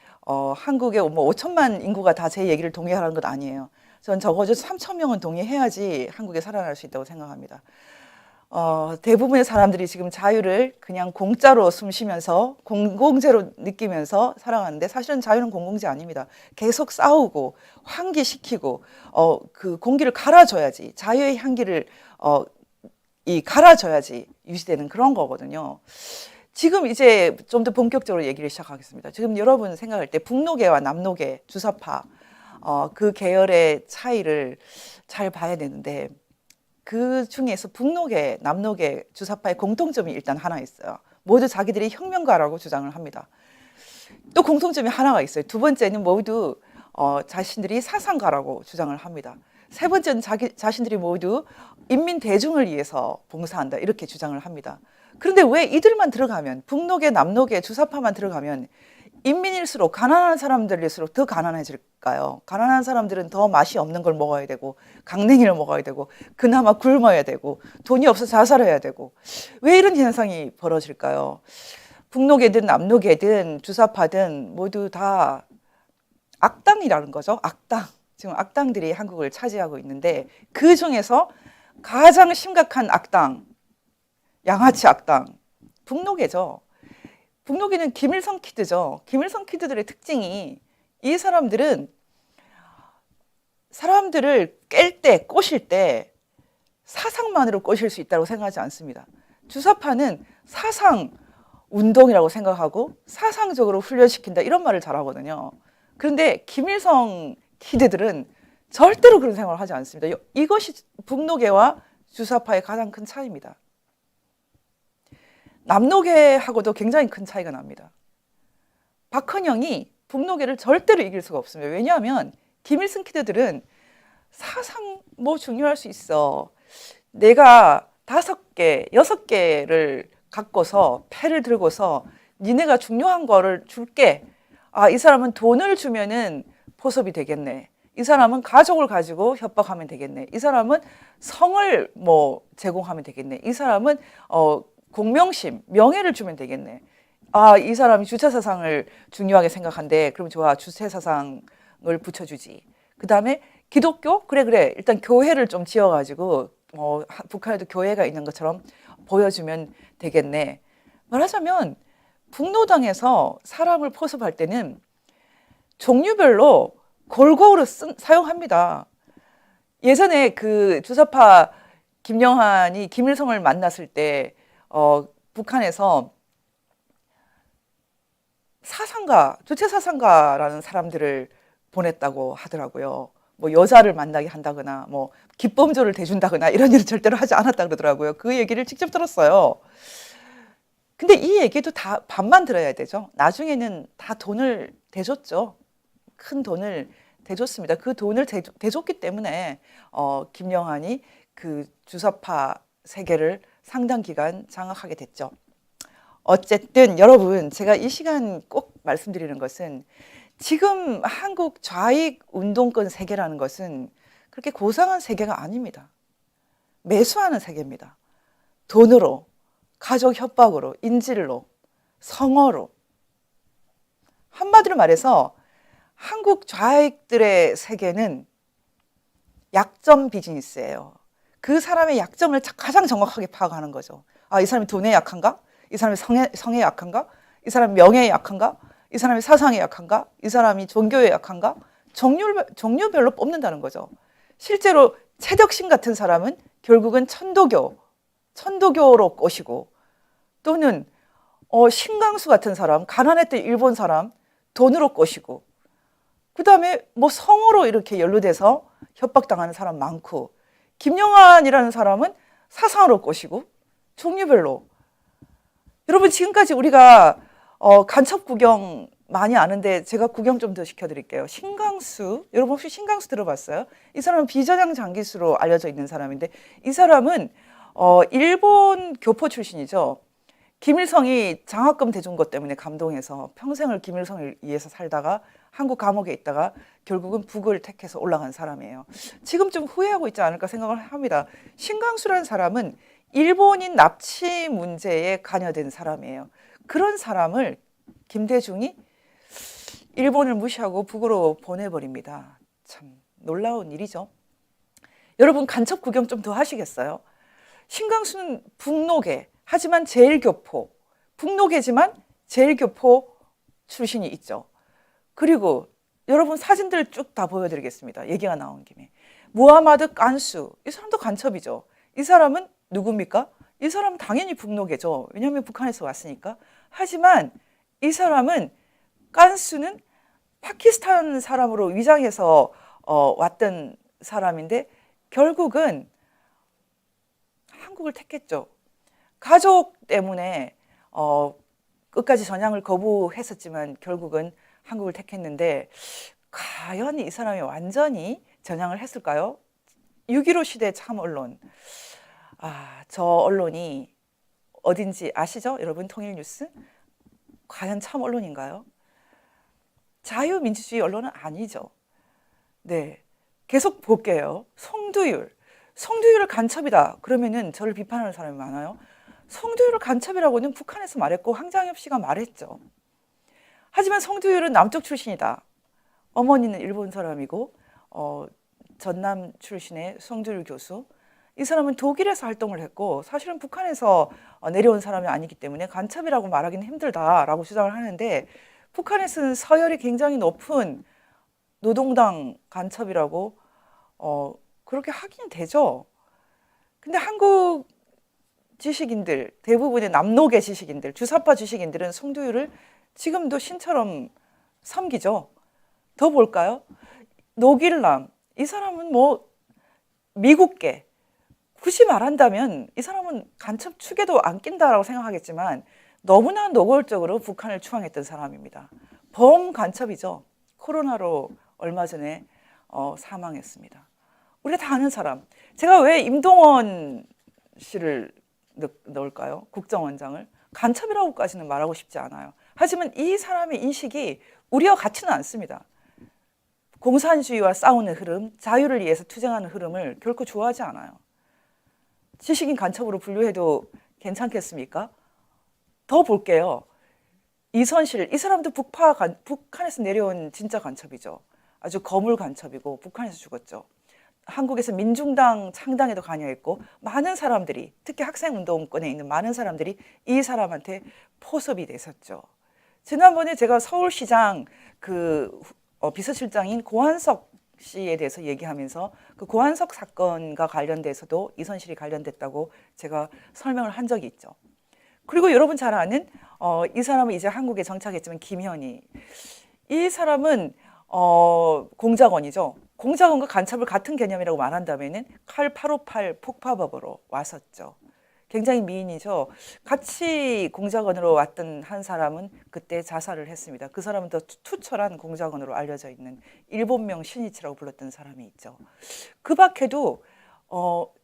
한국의 뭐 5천만 인구가 다 제 얘기를 동의하라는 건 아니에요. 전 적어도 3천 명은 동의해야지 한국에 살아날 수 있다고 생각합니다. 대부분의 사람들이 지금 자유를 그냥 공짜로 숨 쉬면서 공공재로 느끼면서 살아가는데, 사실은 자유는 공공재 아닙니다. 계속 싸우고 환기시키고 그 공기를 갈아줘야지, 자유의 향기를 갈아줘야지 유지되는 그런 거거든요. 지금 이제 좀 더 본격적으로 얘기를 시작하겠습니다. 지금 여러분 생각할 때 북노계와 남노계, 주사파 그 계열의 차이를 잘 봐야 되는데, 그 중에서 북노계, 남노계, 주사파의 공통점이 일단 하나 있어요. 모두 자기들이 혁명가라고 주장을 합니다. 또 공통점이 하나가 있어요. 두 번째는 모두 자신들이 사상가라고 주장을 합니다. 세 번째는 자신들이 모두 인민 대중을 위해서 봉사한다, 이렇게 주장을 합니다. 그런데 왜 이들만 들어가면, 북노계, 남노계, 주사파만 들어가면 인민일수록, 가난한 사람들일수록 더 가난해질까요? 가난한 사람들은 더 맛이 없는 걸 먹어야 되고, 강냉이를 먹어야 되고, 그나마 굶어야 되고, 돈이 없어 자살해야 되고, 왜 이런 현상이 벌어질까요? 북노계든 남노계든 주사파든 모두 다 악당이라는 거죠. 악당. 지금 악당들이 한국을 차지하고 있는데, 그 중에서 가장 심각한 악당, 양아치 악당, 북노계죠. 북노계는 김일성 키드죠. 김일성 키드들의 특징이, 이 사람들은 사람들을 깰 때, 꼬실 때 사상만으로 꼬실 수 있다고 생각하지 않습니다. 주사파는 사상 운동이라고 생각하고 사상적으로 훈련시킨다, 이런 말을 잘하거든요. 그런데 김일성 키드들은 절대로 그런 생각을 하지 않습니다. 이것이 북노계와 주사파의 가장 큰 차이입니다. 남노계하고도 굉장히 큰 차이가 납니다. 박헌영이 북노계를 절대로 이길 수가 없습니다. 왜냐하면 김일성 키드들은 사상 뭐 중요할 수 있어. 내가 5개, 6개를 갖고서 패를 들고서 니네가 중요한 거를 줄게. 아, 이 사람은 돈을 주면은 포섭이 되겠네. 이 사람은 가족을 가지고 협박하면 되겠네. 이 사람은 성을 뭐 제공하면 되겠네. 이 사람은 공명심, 명예를 주면 되겠네. 아, 이 사람이 주체사상을 중요하게 생각한대. 그럼 좋아, 주체사상을 붙여주지. 그 다음에 기독교? 그래. 일단 교회를 좀 지어가지고 북한에도 교회가 있는 것처럼 보여주면 되겠네. 말하자면 북노당에서 사람을 포섭할 때는 종류별로 골고루 사용합니다. 예전에 그 주사파 김영환이 김일성을 만났을 때 북한에서 사상가, 주체사상가라는 사람들을 보냈다고 하더라고요. 뭐 여자를 만나게 한다거나 뭐 기범조를 대준다거나 이런 일은 절대로 하지 않았다 그러더라고요. 그 얘기를 직접 들었어요. 근데 이 얘기도 다 반만 들어야 되죠. 나중에는 다 돈을 대줬죠. 큰 돈을 대줬습니다. 그 돈을 대줬기 때문에 김영환이 그 주사파 세계를 상당 기간 장악하게 됐죠. 어쨌든 여러분, 제가 이 시간 꼭 말씀드리는 것은 지금 한국 좌익 운동권 세계라는 것은 그렇게 고상한 세계가 아닙니다. 매수하는 세계입니다. 돈으로, 가족 협박으로, 인질로, 성어로. 한마디로 말해서 한국 좌익들의 세계는 약점 비즈니스예요. 그 사람의 약점을 가장 정확하게 파악하는 거죠. 아, 이 사람이 돈에 약한가? 이 사람이 성에 약한가? 이 사람이 명예에 약한가? 이 사람이 사상에 약한가? 이 사람이 종교에 약한가? 종류별로 뽑는다는 거죠. 실제로 최덕신 같은 사람은 결국은 천도교로 꼬시고, 또는 신강수 같은 사람, 가난했던 일본 사람 돈으로 꼬시고, 그 다음에 뭐 성으로 이렇게 연루돼서 협박당하는 사람 많고, 김영환이라는 사람은 사상으로 꼬시고, 종류별로. 여러분, 지금까지 우리가 간첩 구경 많이 아는데 제가 구경 좀 더 시켜드릴게요. 신강수, 여러분 혹시 신강수 들어봤어요? 이 사람은 비전향 장기수로 알려져 있는 사람인데, 이 사람은 일본 교포 출신이죠. 김일성이 장학금 대준 것 때문에 감동해서 평생을 김일성을 위해서 살다가 한국 감옥에 있다가 결국은 북을 택해서 올라간 사람이에요. 지금 좀 후회하고 있지 않을까 생각을 합니다. 신강수라는 사람은 일본인 납치 문제에 관여된 사람이에요. 그런 사람을 김대중이 일본을 무시하고 북으로 보내버립니다. 참 놀라운 일이죠. 여러분, 간첩 구경 좀 더 하시겠어요? 신강수는 북노계, 하지만 제일교포, 북노계지만 제일교포 출신이 있죠. 그리고 여러분, 사진들 쭉 다 보여드리겠습니다. 얘기가 나온 김에. 무하마드 깐수, 이 사람도 간첩이죠. 이 사람은 누굽니까? 이 사람은 당연히 북노계죠. 왜냐하면 북한에서 왔으니까. 하지만 이 사람은, 깐수는 파키스탄 사람으로 위장해서 왔던 사람인데 결국은 한국을 택했죠. 가족 때문에 끝까지 전향을 거부했었지만 결국은 한국을 택했는데, 과연 이 사람이 완전히 전향을 했을까요? 6.15 시대 참 언론. 저 언론이 어딘지 아시죠? 여러분, 통일뉴스? 과연 참 언론인가요? 자유민주주의 언론은 아니죠. 네, 계속 볼게요. 송두율을 간첩이다. 그러면은 저를 비판하는 사람이 많아요. 송두율을 간첩이라고는 북한에서 말했고 황장엽 씨가 말했죠. 하지만 송두율은 남쪽 출신이다. 어머니는 일본 사람이고 전남 출신의 송두율 교수. 이 사람은 독일에서 활동을 했고 사실은 북한에서 내려온 사람이 아니기 때문에 간첩이라고 말하기는 힘들다라고 주장을 하는데, 북한에서는 서열이 굉장히 높은 노동당 간첩이라고 그렇게 하긴 되죠. 근데 한국 지식인들, 대부분의 남노계 지식인들, 주사파 지식인들은 송두율을 지금도 신처럼 섬기죠. 더 볼까요? 노길남, 이 사람은 뭐 미국계, 굳이 말한다면 이 사람은 간첩 축에도 안 낀다라고 생각하겠지만 너무나 노골적으로 북한을 추앙했던 사람입니다. 범간첩이죠. 코로나로 얼마 전에 사망했습니다. 우리가 다 아는 사람. 제가 왜 임동원 씨를 넣을까요? 국정원장을? 간첩이라고까지는 말하고 싶지 않아요. 하지만 이 사람의 인식이 우리와 같지는 않습니다. 공산주의와 싸우는 흐름, 자유를 위해서 투쟁하는 흐름을 결코 좋아하지 않아요. 지식인 간첩으로 분류해도 괜찮겠습니까? 더 볼게요. 이선실, 이 사람도 북한에서 내려온 진짜 간첩이죠. 아주 거물 간첩이고 북한에서 죽었죠. 한국에서 민중당 창당에도 관여했고 많은 사람들이, 특히 학생운동권에 있는 많은 사람들이 이 사람한테 포섭이 됐었죠. 지난번에 제가 서울시장 비서실장인 고한석 씨에 대해서 얘기하면서 그 고한석 사건과 관련돼서도 이선실이 관련됐다고 제가 설명을 한 적이 있죠. 그리고 여러분 잘 아는 이 사람은 이제 한국에 정착했지만 김현희, 이 사람은 공작원이죠. 공작원과 간첩을 같은 개념이라고 말한다면은 칼 858 폭파법으로 왔었죠. 굉장히 미인이죠. 같이 공작원으로 왔던 한 사람은 그때 자살을 했습니다. 그 사람은 더 투철한 공작원으로 알려져 있는 일본명 신이치라고 불렀던 사람이 있죠. 그 밖에도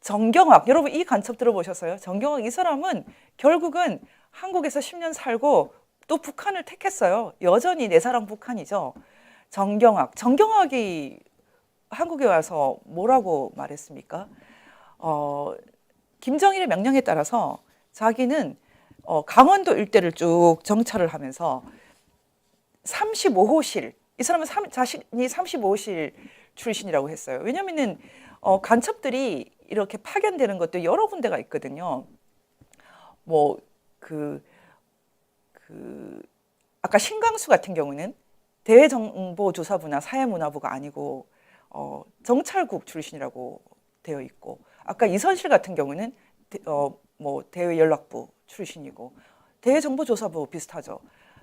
정경학, 여러분 이 간첩 들어보셨어요? 정경학, 이 사람은 결국은 한국에서 10년 살고 또 북한을 택했어요. 여전히 내 사랑 북한이죠. 정경학이 한국에 와서 뭐라고 말했습니까? 김정일의 명령에 따라서 자기는 강원도 일대를 쭉 정찰을 하면서 35호실, 이 사람은 자신이 35호실 출신이라고 했어요. 왜냐면은 간첩들이 이렇게 파견되는 것도 여러 군데가 있거든요. 뭐 아까 신강수 같은 경우는 대외정보조사부나 사회문화부가 아니고 정찰국 출신이라고 되어 있고, 아까 이선실 같은 경우는 대외연락부 출신이고, 대외정보조사부 비슷하죠.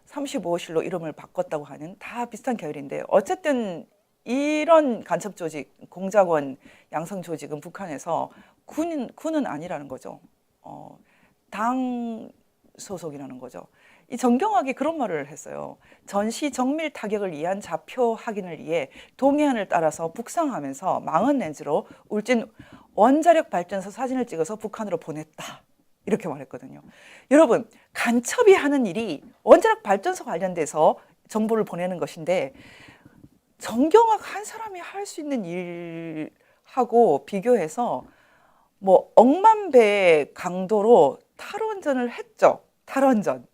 35호실로 이름을 바꿨다고 하는, 다 비슷한 계열인데 어쨌든 이런 간첩 조직, 공작원 양성 조직은 북한에서 군은 아니라는 거죠. 당 소속이라는 거죠. 이 정경학이 그런 말을 했어요. 전시 정밀 타격을 위한 좌표 확인을 위해 동해안을 따라서 북상하면서 망원 렌즈로 울진 원자력 발전소 사진을 찍어서 북한으로 보냈다. 이렇게 말했거든요. 여러분, 간첩이 하는 일이 원자력 발전소 관련돼서 정보를 보내는 것인데, 정경학 한 사람이 할 수 있는 일하고 비교해서 뭐 억만 배의 강도로 탈원전을 했죠. 탈원전.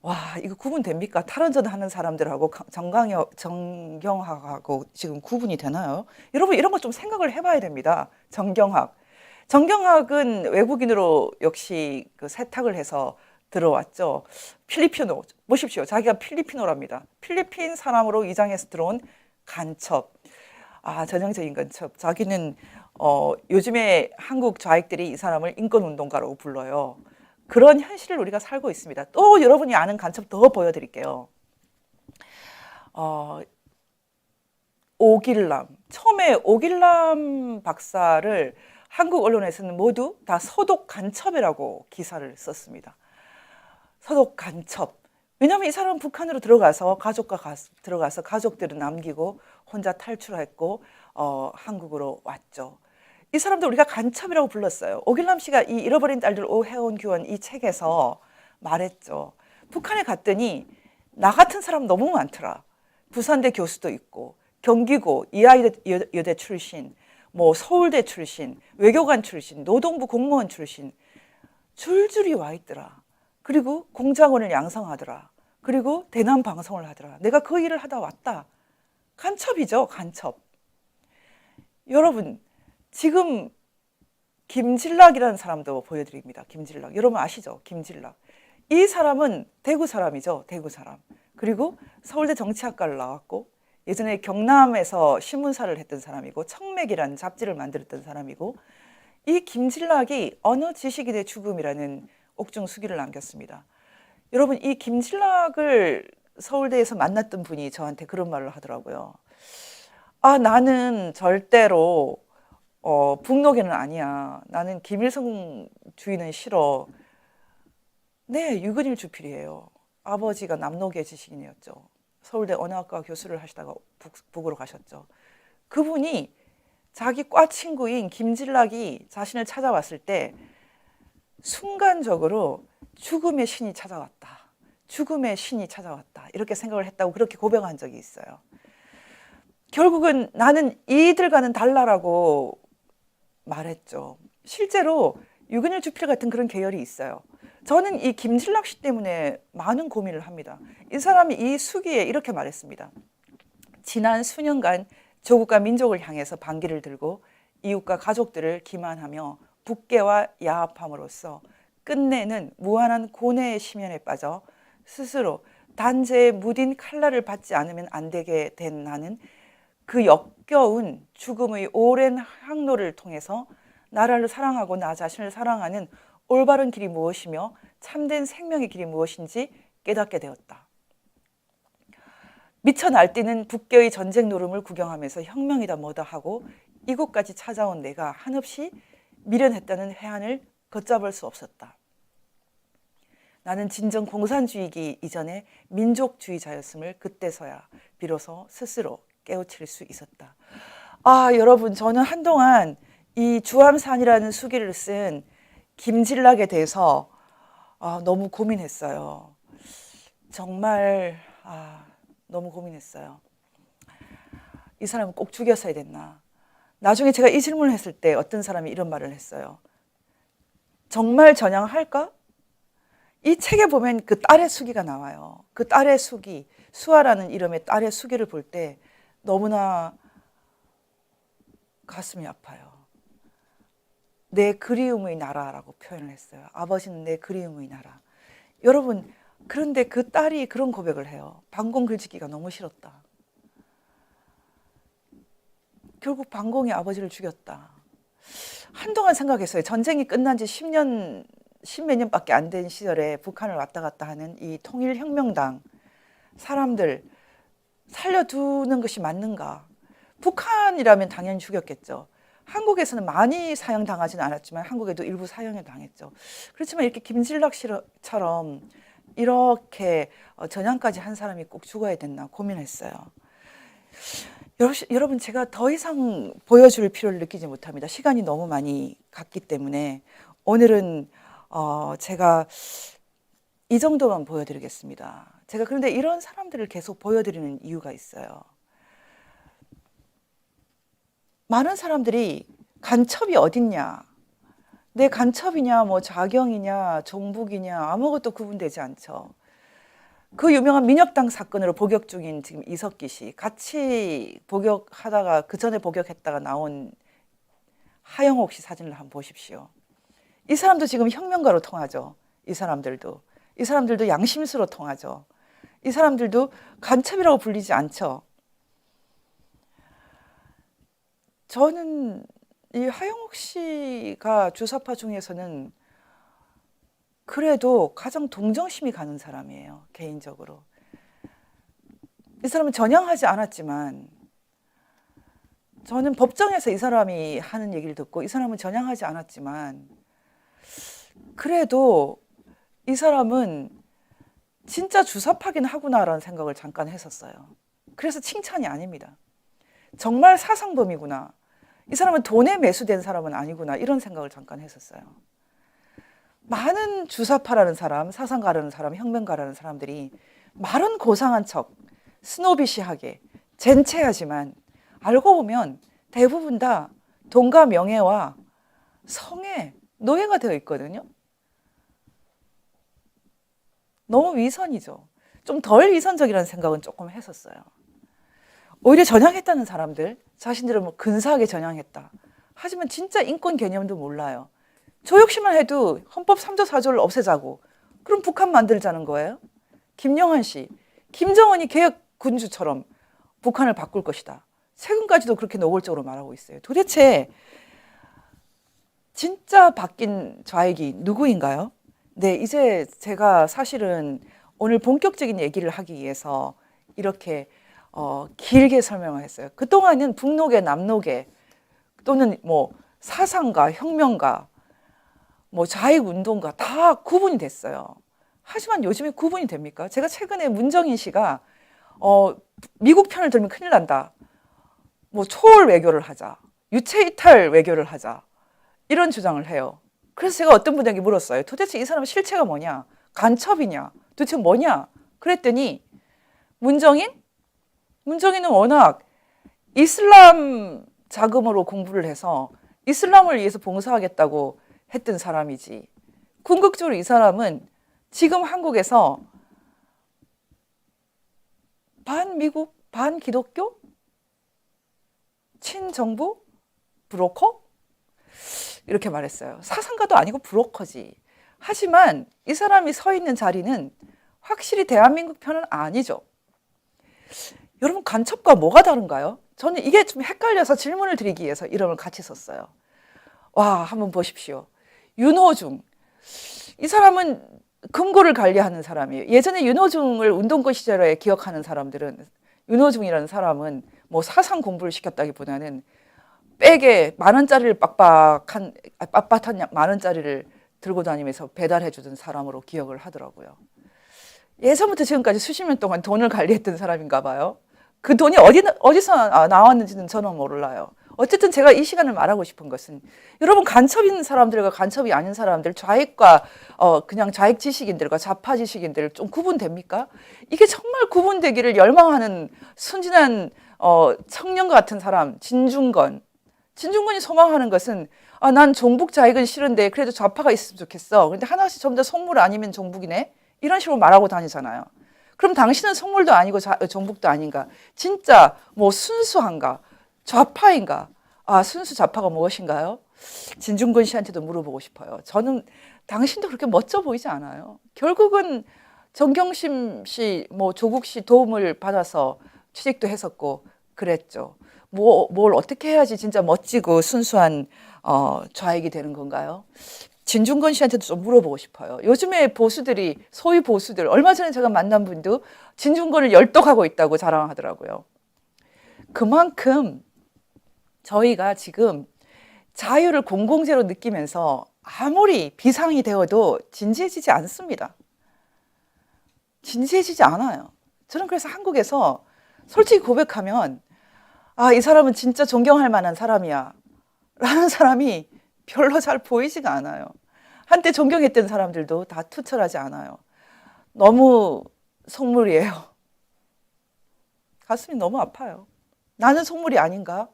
와, 이거 구분됩니까? 탈원전 하는 사람들하고 정경학하고 지금 구분이 되나요? 여러분, 이런 거 좀 생각을 해봐야 됩니다. 정경학은 외국인으로 역시 세탁을 해서 들어왔죠. 필리핀어, 보십시오. 자기가 필리핀어랍니다. 필리핀 사람으로 위장해서 들어온 간첩. 전형적인 간첩. 자기는 요즘에 한국 좌익들이 이 사람을 인권운동가라고 불러요. 그런 현실을 우리가 살고 있습니다. 또 여러분이 아는 간첩 더 보여드릴게요. 오길남. 처음에 오길남 박사를 한국 언론에서는 모두 다 서독 간첩이라고 기사를 썼습니다. 서독 간첩. 왜냐하면 이 사람은 북한으로 들어가서 들어가서 가족들을 남기고 혼자 탈출했고 한국으로 왔죠. 이 사람도 우리가 간첩이라고 불렀어요. 오길남 씨가 이 잃어버린 딸들 오해원 교원 이 책에서 말했죠. 북한에 갔더니 나 같은 사람 너무 많더라. 부산대 교수도 있고, 경기고 이화여대 출신, 뭐 서울대 출신, 외교관 출신, 노동부 공무원 출신 줄줄이 와 있더라. 그리고 공작원을 양성하더라. 그리고 대남 방송을 하더라. 내가 그 일을 하다 왔다. 간첩이죠, 간첩. 여러분, 지금 김진락이라는 사람도 보여드립니다. 김진락. 여러분 아시죠? 김진락. 이 사람은 대구 사람이죠. 대구 사람. 그리고 서울대 정치학과를 나왔고, 예전에 경남에서 신문사를 했던 사람이고, 청맥이라는 잡지를 만들었던 사람이고, 이 김진락이 어느 지식인의 죽음이라는 옥중수기를 남겼습니다. 여러분, 이 김진락을 서울대에서 만났던 분이 저한테 그런 말을 하더라고요. 나는 절대로 북노계는 아니야. 나는 김일성 주의는 싫어. 네, 유근일 주필이에요. 아버지가 남노계 지식인이었죠. 서울대 언어학과 교수를 하시다가 북으로 가셨죠. 그분이 자기 과 친구인 김진락이 자신을 찾아왔을 때 순간적으로 죽음의 신이 찾아왔다. 죽음의 신이 찾아왔다. 이렇게 생각을 했다고 그렇게 고백한 적이 있어요. 결국은 나는 이들과는 달라라고 말했죠. 실제로 유근일 주필 같은 그런 계열이 있어요. 저는 이 김진락 씨 때문에 많은 고민을 합니다. 이 사람이 이 수기에 이렇게 말했습니다. 지난 수년간 조국과 민족을 향해서 반기를 들고 이웃과 가족들을 기만하며 북괴와 야합함으로써 끝내는 무한한 고뇌의 심연에 빠져 스스로 단죄의 무딘 칼날을 받지 않으면 안 되게 된 나는 그 역겨운 죽음의 오랜 항로를 통해서 나라를 사랑하고 나 자신을 사랑하는 올바른 길이 무엇이며 참된 생명의 길이 무엇인지 깨닫게 되었다. 미쳐 날뛰는 북괴의 전쟁 노름을 구경하면서 혁명이다 뭐다 하고 이곳까지 찾아온 내가 한없이 미련했다는 회한을 걷잡을 수 없었다. 나는 진정 공산주의이기 이전에 민족주의자였음을 그때서야 비로소 스스로 깨우칠 수 있었다. 아, 여러분, 저는 한동안 이 주암산이라는 수기를 쓴 김진락에 대해서 너무 고민했어요. 정말 너무 고민했어요. 이 사람은 꼭 죽였어야 됐나. 나중에 제가 이 질문을 했을 때 어떤 사람이 이런 말을 했어요. 정말 전향할까? 이 책에 보면 그 딸의 수기가 나와요. 그 딸의 수기, 수아라는 이름의 딸의 수기를 볼 때 너무나 가슴이 아파요. 내 그리움의 나라라고 표현을 했어요. 아버지는 내 그리움의 나라. 여러분, 그런데 그 딸이 그런 고백을 해요. 방공 글짓기가 너무 싫었다. 결국 방공이 아버지를 죽였다. 한동안 생각했어요. 전쟁이 끝난 지 10년, 10몇 년밖에 안 된 시절에 북한을 왔다 갔다 하는 이 통일혁명당 사람들 살려두는 것이 맞는가? 북한이라면 당연히 죽였겠죠. 한국에서는 많이 사형당하지는 않았지만 한국에도 일부 사형을 당했죠. 그렇지만 이렇게 김진락 씨처럼 이렇게 전향까지 한 사람이 꼭 죽어야 됐나 고민했어요. 여러분, 제가 더 이상 보여줄 필요를 느끼지 못합니다. 시간이 너무 많이 갔기 때문에 오늘은 제가 이 정도만 보여드리겠습니다. 제가 그런데 이런 사람들을 계속 보여드리는 이유가 있어요. 많은 사람들이 간첩이 어딨냐, 내 간첩이냐, 뭐 자경이냐, 종북이냐 아무것도 구분되지 않죠. 그 유명한 민혁당 사건으로 복역 중인 지금 이석기 씨, 같이 복역하다가 그 전에 복역했다가 나온 하영옥 씨 사진을 한번 보십시오. 이 사람도 지금 혁명가로 통하죠. 이 사람들도 양심수로 통하죠. 이 사람들도 간첩이라고 불리지 않죠. 저는 이 하영옥 씨가 주사파 중에서는 그래도 가장 동정심이 가는 사람이에요. 개인적으로. 이 사람은 전향하지 않았지만 저는 법정에서 이 사람이 하는 얘기를 듣고 이 사람은 전향하지 않았지만 그래도 이 사람은 진짜 주사파긴 하구나라는 생각을 잠깐 했었어요. 그래서 칭찬이 아닙니다. 정말 사상범이구나. 이 사람은 돈에 매수된 사람은 아니구나. 이런 생각을 잠깐 했었어요. 많은 주사파라는 사람, 사상가라는 사람, 혁명가라는 사람들이 말은 고상한 척, 스노비시하게, 젠체하지만 알고 보면 대부분 다 돈과 명예와 성에 노예가 되어 있거든요. 너무 위선이죠. 좀 덜 위선적이라는 생각은 조금 했었어요. 오히려 전향했다는 사람들, 자신들은 뭐 근사하게 전향했다. 하지만 진짜 인권 개념도 몰라요. 조혁신만 해도 헌법 3조 4조를 없애자고. 그럼 북한 만들자는 거예요? 김영한 씨, 김정은이 개혁 군주처럼 북한을 바꿀 것이다. 최근까지도 그렇게 노골적으로 말하고 있어요. 도대체 진짜 바뀐 좌익이 누구인가요? 네, 이제 제가 사실은 오늘 본격적인 얘기를 하기 위해서 이렇게 길게 설명을 했어요. 그동안은 북노계, 남노계 또는 뭐 사상가, 혁명가, 뭐 좌익운동가 다 구분이 됐어요. 하지만 요즘에 구분이 됩니까? 제가 최근에 문정인 씨가 미국 편을 들면 큰일 난다. 뭐 초월 외교를 하자. 유체 이탈 외교를 하자. 이런 주장을 해요. 그래서 제가 어떤 분에게 물었어요. 도대체 이 사람은 실체가 뭐냐? 간첩이냐? 도대체 뭐냐? 그랬더니 문정인은 워낙 이슬람 자금으로 공부를 해서 이슬람을 위해서 봉사하겠다고 했던 사람이지. 궁극적으로 이 사람은 지금 한국에서 반미국, 반기독교, 친정부, 브로커? 이렇게 말했어요. 사상가도 아니고 브로커지. 하지만 이 사람이 서 있는 자리는 확실히 대한민국 편은 아니죠. 여러분, 간첩과 뭐가 다른가요? 저는 이게 좀 헷갈려서 질문을 드리기 위해서 이름을 같이 썼어요. 와, 한번 보십시오. 윤호중. 이 사람은 금고를 관리하는 사람이에요. 예전에 윤호중을 운동권 시절에 기억하는 사람들은 윤호중이라는 사람은 뭐 사상 공부를 시켰다기보다는 백에 만 원짜리를 빳빳한 만 원짜리를 들고 다니면서 배달해 주던 사람으로 기억을 하더라고요. 예전부터 지금까지 수십 년 동안 돈을 관리했던 사람인가 봐요. 그 돈이 어디서 나왔는지는 저는 몰라요. 어쨌든 제가 이 시간을 말하고 싶은 것은 여러분, 간첩인 사람들과 간첩이 아닌 사람들, 좌익과 그냥 좌익 지식인들과 좌파 지식인들 좀 구분됩니까? 이게 정말 구분되기를 열망하는 순진한 청년 같은 사람, 진중권이 소망하는 것은 난 종북 좌익은 싫은데 그래도 좌파가 있으면 좋겠어. 그런데 하나씩 전부 다 속물 아니면 종북이네? 이런 식으로 말하고 다니잖아요. 그럼 당신은 속물도 아니고 종북도 아닌가? 진짜 뭐 순수한가? 좌파인가? 순수 좌파가 무엇인가요? 진중권 씨한테도 물어보고 싶어요. 저는 당신도 그렇게 멋져 보이지 않아요. 결국은 정경심 씨, 뭐 조국 씨 도움을 받아서 취직도 했었고 그랬죠. 뭘 어떻게 해야지 진짜 멋지고 순수한 좌익이 되는 건가요? 진중권 씨한테도 좀 물어보고 싶어요. 요즘에 보수들이, 소위 보수들, 얼마 전에 제가 만난 분도 진중권을 열독하고 있다고 자랑하더라고요. 그만큼 저희가 지금 자유를 공공재로 느끼면서 아무리 비상이 되어도 진지해지지 않습니다. 진지해지지 않아요. 저는 그래서 한국에서 솔직히 고백하면 이 사람은 진짜 존경할 만한 사람이야 라는 사람이 별로 잘 보이지가 않아요. 한때 존경했던 사람들도 다 투철하지 않아요. 너무 속물이에요. 가슴이 너무 아파요. 나는 속물이 아닌가?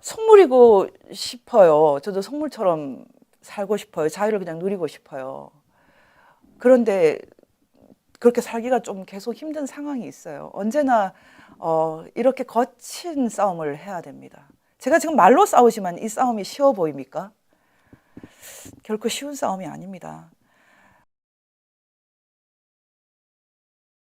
속물이고 싶어요. 저도 속물처럼 살고 싶어요. 자유를 그냥 누리고 싶어요. 그런데 그렇게 살기가 좀 계속 힘든 상황이 있어요. 언제나 이렇게 거친 싸움을 해야 됩니다. 제가 지금 말로 싸우지만 이 싸움이 쉬워 보입니까? 결코 쉬운 싸움이 아닙니다.